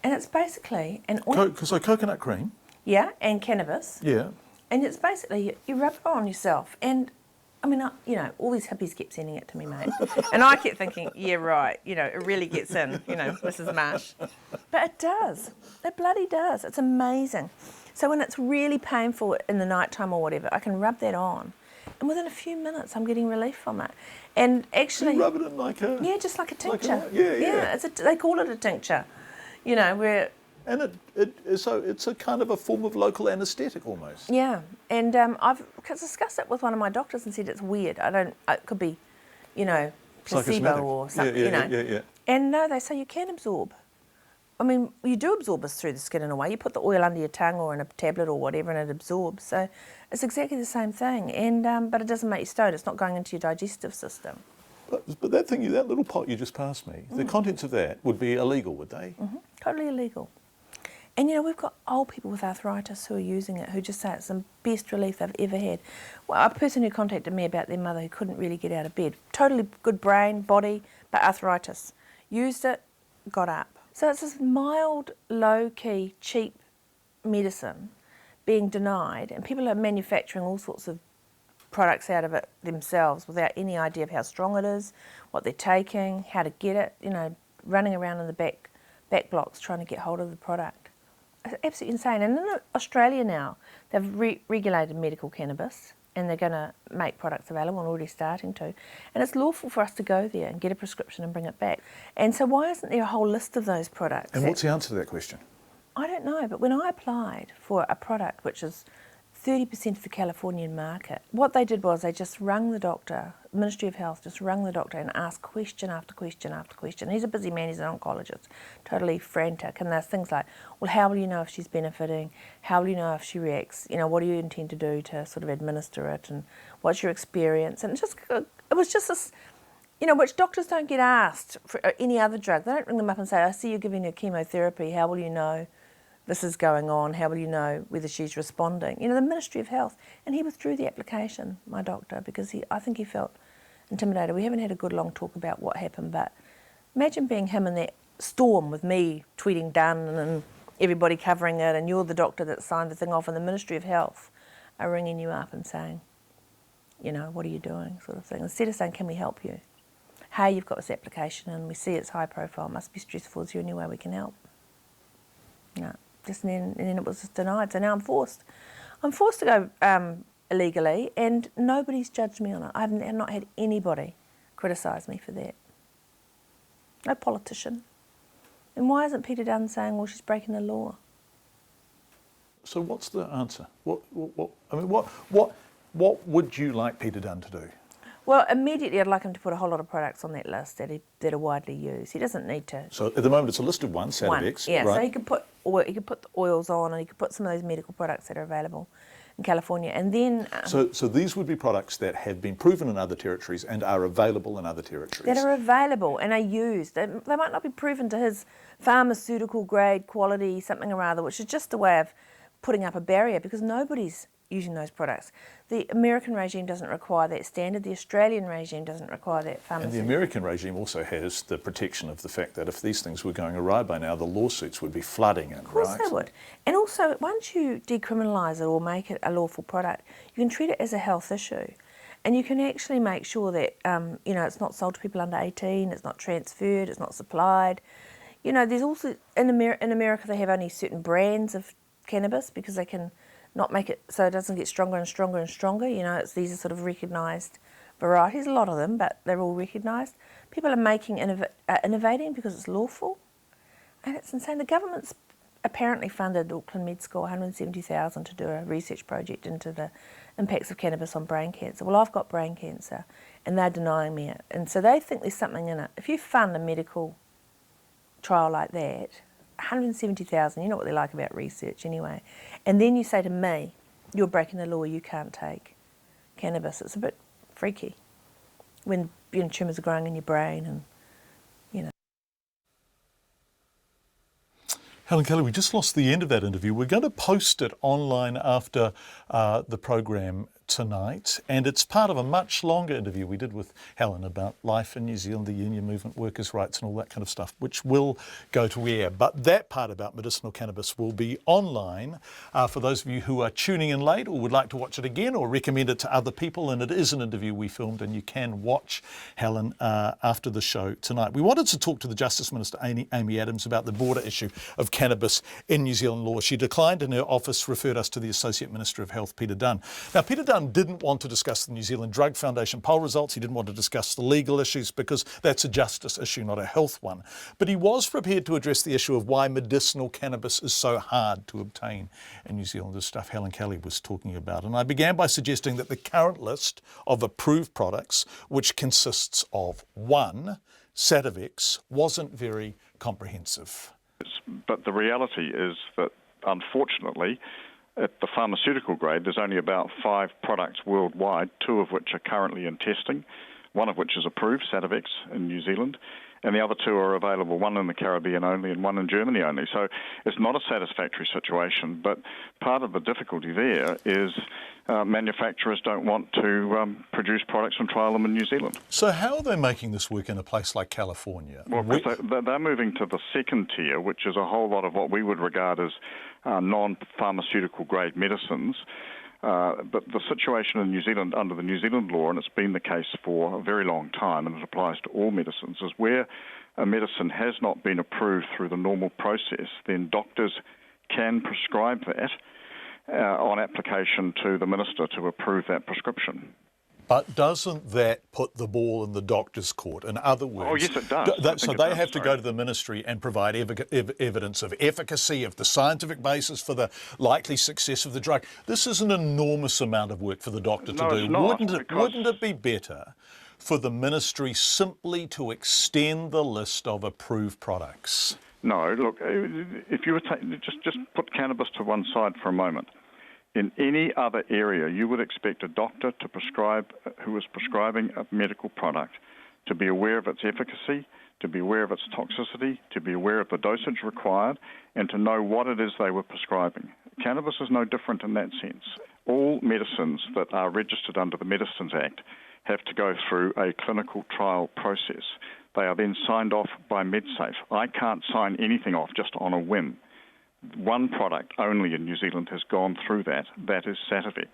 And it's basically an oil. So coconut cream? Yeah, and cannabis. Yeah. And it's basically, you rub it on yourself. And I mean, all these hippies kept sending it to me, mate. And I kept thinking, yeah, right, it really gets in, Mrs. Marsh. But it does. It bloody does. It's amazing. So when it's really painful in the nighttime or whatever, I can rub that on. And within a few minutes, I'm getting relief from it. And actually... You rub it in like a... Yeah, just like a tincture. Yeah. They call it a tincture. Where... And so it's a kind of a form of local anaesthetic almost. Yeah, and I've discussed it with one of my doctors and said it's weird. It could be, placebo or something, Yeah. And no, they say you can absorb. I mean, you do absorb this through the skin in a way. You put the oil under your tongue or in a tablet or whatever, and it absorbs. So it's exactly the same thing. And but it doesn't make you stoned. It's not going into your digestive system. But that little pot you just passed me, the contents of that would be illegal, would they? Mm-hmm. Totally illegal. And we've got old people with arthritis who are using it, who just say it's the best relief they've ever had. Well, a person who contacted me about their mother who couldn't really get out of bed, totally good brain, body, but arthritis, used it, got up. So it's this mild, low-key, cheap medicine being denied, and people are manufacturing all sorts of products out of it themselves without any idea of how strong it is, what they're taking, how to get it, running around in the back blocks trying to get hold of the product. It's absolutely insane. And in Australia now, they've regulated medical cannabis, and they're going to make products available, and already starting to. And it's lawful for us to go there and get a prescription and bring it back. And so why isn't there a whole list of those products? And what's the answer to that question? I don't know, but when I applied for a product which is 30% of the Californian market, what they did was they just rung the doctor, Ministry of Health just rung the doctor and asked question after question after question. He's a busy man, he's an oncologist, totally frantic. And there's things like, well, how will you know if she's benefiting? How will you know if she reacts? What do you intend to do to sort of administer it? And what's your experience? And it was just this, which doctors don't get asked for any other drug. They don't ring them up and say, I see you're giving her chemotherapy, how will you know this is going on? How will you know whether she's responding? The Ministry of Health. And he withdrew the application, my doctor, because I think he felt intimidated. We haven't had a good long talk about what happened, but imagine being him in that storm with me tweeting done and everybody covering it, and you're the doctor that signed the thing off, and the Ministry of Health are ringing you up and saying, what are you doing, sort of thing. Instead of saying, can we help you? Hey, you've got this application and we see it's high profile, it must be stressful, is there any way we can help? No. And then it was just denied. So now I'm forced to go illegally, and nobody's judged me on it. I've not had anybody criticise me for that. No politician. And why isn't Peter Dunne saying, well, she's breaking the law? So what's the answer? What would you like Peter Dunne to do? Well, immediately I'd like him to put a whole lot of products on that list that are widely used. He doesn't need to. So at the moment it's a list of one, Sativex. Yeah, right. So he could put the oils on, and he could put some of those medical products that are available in California. And then... So these would be products that have been proven in other territories and are available in other territories. That are available and are used. They might not be proven to his pharmaceutical grade quality, something or other, which is just a way of putting up a barrier, because nobody's using those products. The American regime doesn't require that standard. The Australian regime doesn't require that pharmaceutical. And the American regime also has the protection of the fact that if these things were going awry by now, the lawsuits would be flooding in, right? Of course they would. And also, once you decriminalise it or make it a lawful product, you can treat it as a health issue. And you can actually make sure that, it's not sold to people under 18, it's not transferred, it's not supplied. There's also, in America, they have only certain brands of cannabis because they can not make it so it doesn't get stronger and stronger and stronger. These are sort of recognised varieties, a lot of them, but they're all recognised. People are innovating because it's lawful, and it's insane. The government's apparently funded Auckland Med School $170,000 to do a research project into the impacts of cannabis on brain cancer. Well, I've got brain cancer and they're denying me it. And so they think there's something in it. If you fund a medical trial like that, $170,000, you know what they're like about research anyway. And then you say to me, you're breaking the law, you can't take cannabis. It's a bit freaky when tumours are growing in your brain and, you know. Helen Kelly, we just lost the end of that interview. We're going to post it online after the program tonight, and it's part of a much longer interview we did with Helen about life in New Zealand, the union movement, workers' rights and all that kind of stuff, which will go to air. But that part about medicinal cannabis will be online for those of you who are tuning in late or would like to watch it again or recommend it to other people. And it is an interview we filmed, and you can watch Helen after the show tonight. We wanted to talk to the Justice Minister, Amy Adams, about the broader issue of cannabis in New Zealand law. She declined, and her office referred us to the Associate Minister of Health, Peter Dunn. Now, Peter Dunn didn't want to discuss the New Zealand Drug Foundation poll results. He didn't want to discuss the legal issues because that's a justice issue, not a health one. But he was prepared to address the issue of why medicinal cannabis is so hard to obtain in New Zealand, the stuff Helen Kelly was talking about. And I began by suggesting that the current list of approved products, which consists of 1, Sativex, wasn't very comprehensive. But the reality is that, unfortunately, at the pharmaceutical grade, there's only about 5 products worldwide, 2 of which are currently in testing, 1 of which is approved, Sativex, in New Zealand, and the other 2 are available, 1 in the Caribbean only and 1 in Germany only. So it's not a satisfactory situation, but part of the difficulty there is manufacturers don't want to produce products and trial them in New Zealand. So how are they making this work in a place like California? Well, they're moving to the second tier, which is a whole lot of what we would regard as non-pharmaceutical grade medicines. But the situation in New Zealand under the New Zealand law, and it's been the case for a very long time, and it applies to all medicines, is where a medicine has not been approved through the normal process, then doctors can prescribe that on application to the minister to approve that prescription. But doesn't that put the ball in the doctor's court? In other words, oh, yes, it does. So they have to go to the ministry and provide evidence of efficacy, of the scientific basis for the likely success of the drug. This is an enormous amount of work for the doctor to do. It's not, wouldn't it be better for the ministry simply to extend the list of approved products? No, look, if you were just put cannabis to one side for a moment. In any other area, you would expect a doctor to prescribe, who is prescribing a medical product, to be aware of its efficacy, to be aware of its toxicity, to be aware of the dosage required, and to know what it is they were prescribing. Cannabis is no different in that sense. All medicines that are registered under the Medicines Act have to go through a clinical trial process. They are then signed off by MedSafe. I can't sign anything off just on a whim. 1 product only in New Zealand has gone through that is Sativex.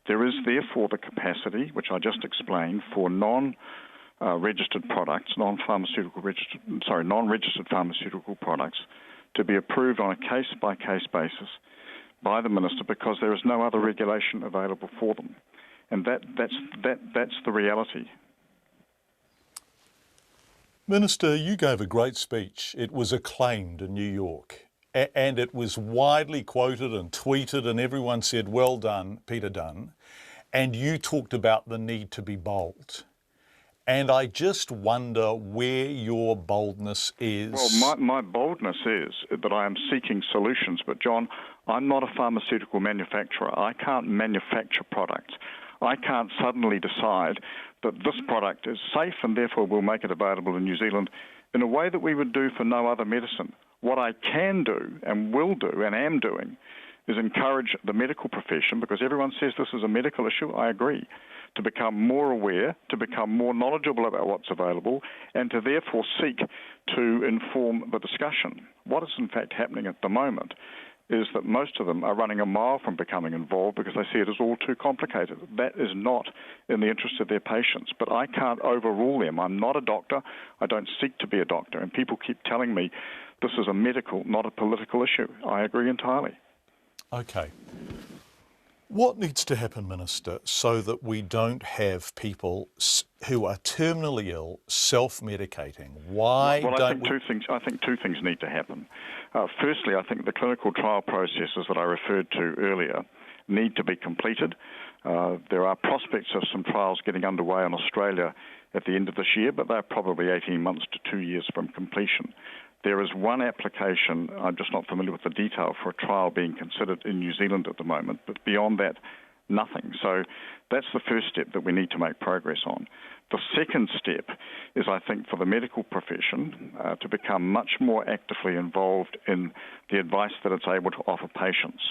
There is therefore the capacity, which I just explained, for non-registered products, non-registered pharmaceutical products, to be approved on a case-by-case basis by the minister because there is no other regulation available for them. And that's the reality. Minister, you gave a great speech. It was acclaimed in New York. And it was widely quoted and tweeted, and everyone said, well done, Peter Dunn. And you talked about the need to be bold. And I just wonder where your boldness is. Well, my boldness is that I am seeking solutions. But, John, I'm not a pharmaceutical manufacturer. I can't manufacture products. I can't suddenly decide that this product is safe and therefore we'll make it available in New Zealand in a way that we would do for no other medicine. What I can do and will do and am doing is encourage the medical profession, because everyone says this is a medical issue, I agree, to become more aware, to become more knowledgeable about what's available, and to therefore seek to inform the discussion. What is in fact happening at the moment is that most of them are running a mile from becoming involved because they see it as all too complicated. That is not in the interest of their patients. But I can't overrule them. I'm not a doctor. I don't seek to be a doctor. And people keep telling me this is a medical, not a political issue. I agree entirely. Okay. What needs to happen, Minister, so that we don't have people who are terminally ill self-medicating? Why well, don't we... I think two things need to happen. Firstly, I think the clinical trial processes that I referred to earlier need to be completed. There are prospects of some trials getting underway in Australia at the end of this year, but they're probably 18 months to 2 years from completion. There is one application, I'm just not familiar with the detail, for a trial being considered in New Zealand at the moment, but beyond that, nothing. So that's the first step that we need to make progress on. The second step is, I think, for the medical profession to become much more actively involved in the advice that it's able to offer patients,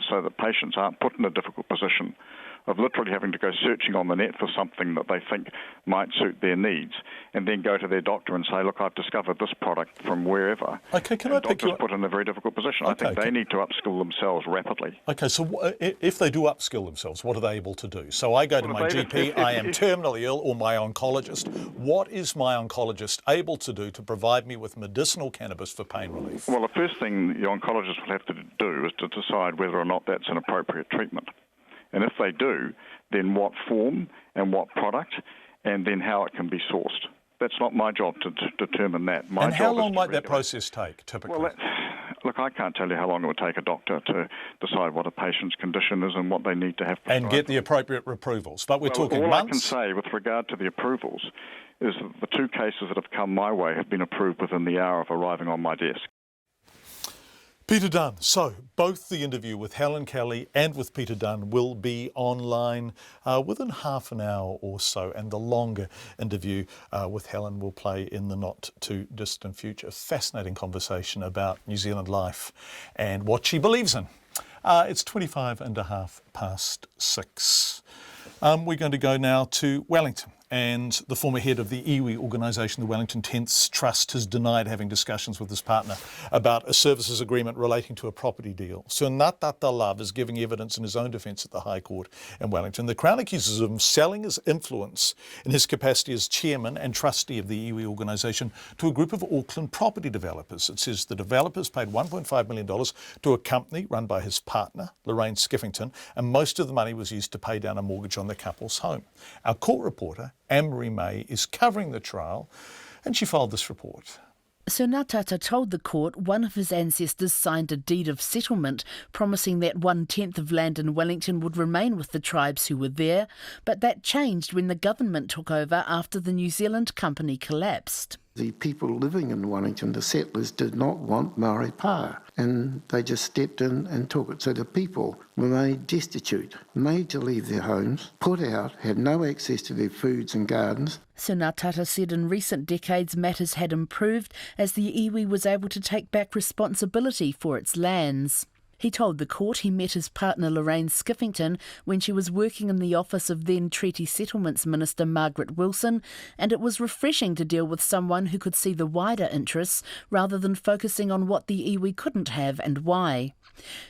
so that patients aren't put in a difficult position of literally having to go searching on the net for something that they think might suit their needs, and then go to their doctor and say, look, I've discovered this product from wherever. Okay, can I pick you up? Put in a very difficult position. Okay, I think they need to upskill themselves rapidly. Okay, so if they do upskill themselves, what are they able to do? So I go to my GP, I am terminally ill, or my oncologist. What is my oncologist able to do to provide me with medicinal cannabis for pain relief? Well, the first thing the oncologist will have to do is to decide whether or not that's an appropriate treatment. And if they do, then what form and what product, and then how it can be sourced. That's not my job to determine that. And how long might that process take, typically? Well, look, I can't tell you how long it would take a doctor to decide what a patient's condition is and what they need to have prescribed. And get the appropriate approvals. But we're talking all months? I can say with regard to the approvals is that the two cases that have come my way have been approved within the hour of arriving on my desk. Peter Dunn. So both the interview with Helen Kelly and with Peter Dunn will be online within half an hour or so, and the longer interview with Helen will play in the not too distant future. Fascinating conversation about New Zealand life and what she believes in. It's 6:25. We're going to go now to Wellington. And the former head of the iwi organisation, the Wellington Tenths Trust, has denied having discussions with his partner about a services agreement relating to a property deal. So Natata Love is giving evidence in his own defence at the High Court in Wellington. The Crown accuses him of selling his influence in his capacity as chairman and trustee of the iwi organisation to a group of Auckland property developers. It says the developers paid $1.5 million to a company run by his partner, Lorraine Skiffington, and most of the money was used to pay down a mortgage on the couple's home. Our court reporter, Anne-Marie May, is covering the trial, and she filed this report. Sir Natata told the court one of his ancestors signed a deed of settlement promising that 1/10 of land in Wellington would remain with the tribes who were there, but that changed when the government took over after the New Zealand company collapsed. The people living in Wellington, the settlers, did not want Māori pā, and they just stepped in and took it. So the people were made destitute, made to leave their homes, put out, had no access to their foods and gardens. Sir Natata said in recent decades matters had improved as the iwi was able to take back responsibility for its lands. He told the court he met his partner Lorraine Skiffington when she was working in the office of then Treaty Settlements Minister Margaret Wilson, and it was refreshing to deal with someone who could see the wider interests rather than focusing on what the iwi couldn't have and why.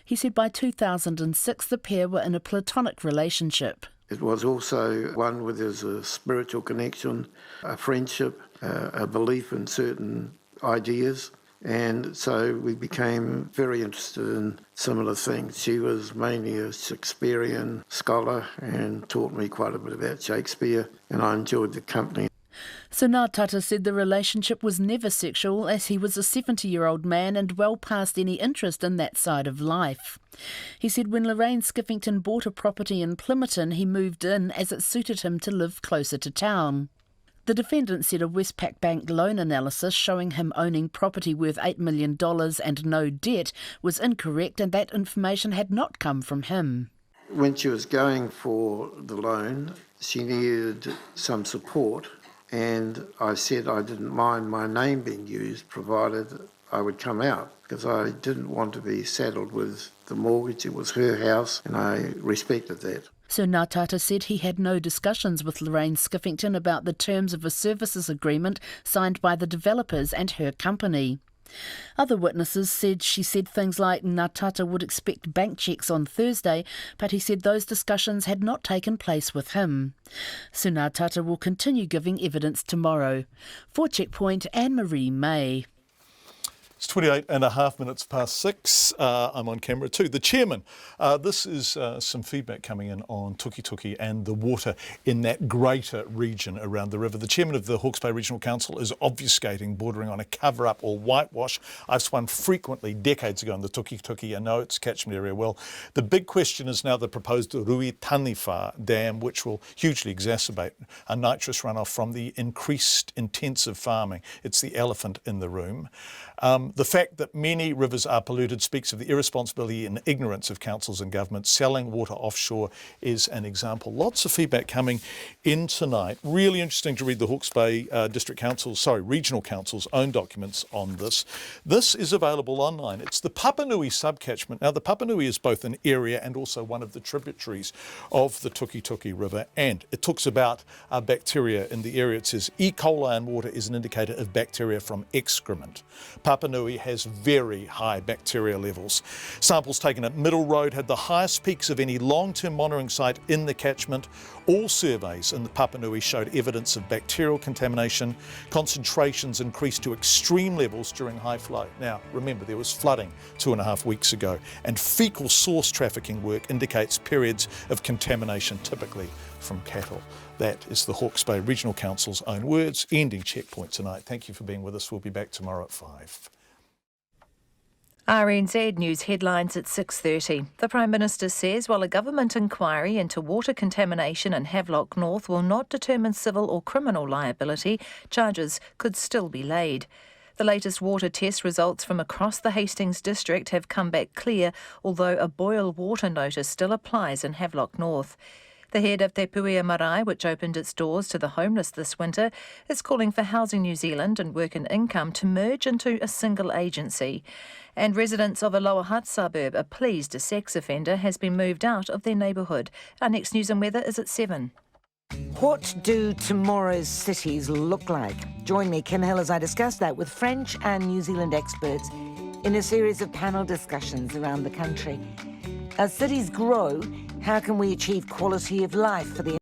He said by 2006 the pair were in a platonic relationship. It was also one where there's a spiritual connection, a friendship, a belief in certain ideas. And so we became very interested in similar things. She was mainly a Shakespearean scholar and taught me quite a bit about Shakespeare, and I enjoyed the company. Sir Natata said the relationship was never sexual, as he was a 70-year-old man and well past any interest in that side of life. He said when Lorraine Skiffington bought a property in Plimmerton, he moved in as it suited him to live closer to town. The defendant said a Westpac Bank loan analysis showing him owning property worth $8 million and no debt was incorrect, and that information had not come from him. When she was going for the loan, she needed some support, and I said I didn't mind my name being used provided I would come out, because I didn't want to be saddled with the mortgage. It was her house, and I respected that. Sir Natata said he had no discussions with Lorraine Skiffington about the terms of a services agreement signed by the developers and her company. Other witnesses said she said things like Natata would expect bank cheques on Thursday, but he said those discussions had not taken place with him. Sir Natata will continue giving evidence tomorrow. For Checkpoint, Anne-Marie May. It's 28 and a half minutes past 6. I'm on camera too. The chairman, this is some feedback coming in on Tukituki and the water in that greater region around the river. The chairman of the Hawke's Bay Regional Council is obfuscating, bordering on a cover-up or whitewash. I've swum frequently decades ago in the Tukituki. I know its catchment area well. The big question is now the proposed Ruitaniwha Dam, which will hugely exacerbate a nitrous runoff from the increased intensive farming. It's the elephant in the room. The fact that many rivers are polluted speaks of the irresponsibility and ignorance of councils and governments. Selling water offshore is an example. Lots of feedback coming in tonight. Really interesting to read the Hawke's Bay Regional Council's own documents on this. This is available online. It's the Papanui subcatchment. Now, the Papanui is both an area and also one of the tributaries of the Tukituki River, and it talks about bacteria in the area. It says E. coli in water is an indicator of bacteria from excrement. Papanui has very high bacteria levels. Samples taken at Middle Road had the highest peaks of any long-term monitoring site in the catchment. All surveys in the Papanui showed evidence of bacterial contamination. Concentrations increased to extreme levels during high flow. Now, remember, there was flooding 2.5 weeks ago, and fecal source trafficking work indicates periods of contamination, typically from cattle. That is the Hawke's Bay Regional Council's own words, ending Checkpoint tonight. Thank you for being with us. We'll be back tomorrow at 5. RNZ News headlines at 6:30. The Prime Minister says while a government inquiry into water contamination in Havelock North will not determine civil or criminal liability, charges could still be laid. The latest water test results from across the Hastings district have come back clear, although a boil water notice still applies in Havelock North. The head of Te Puea Marae, which opened its doors to the homeless this winter, is calling for Housing New Zealand and Work and Income to merge into a single agency. And residents of a Lower Hutt suburb are pleased a sex offender has been moved out of their neighbourhood. Our next news and weather is at 7. What do tomorrow's cities look like? Join me, Kim Hill, as I discuss that with French and New Zealand experts in a series of panel discussions around the country. As cities grow, how can we achieve quality of life for the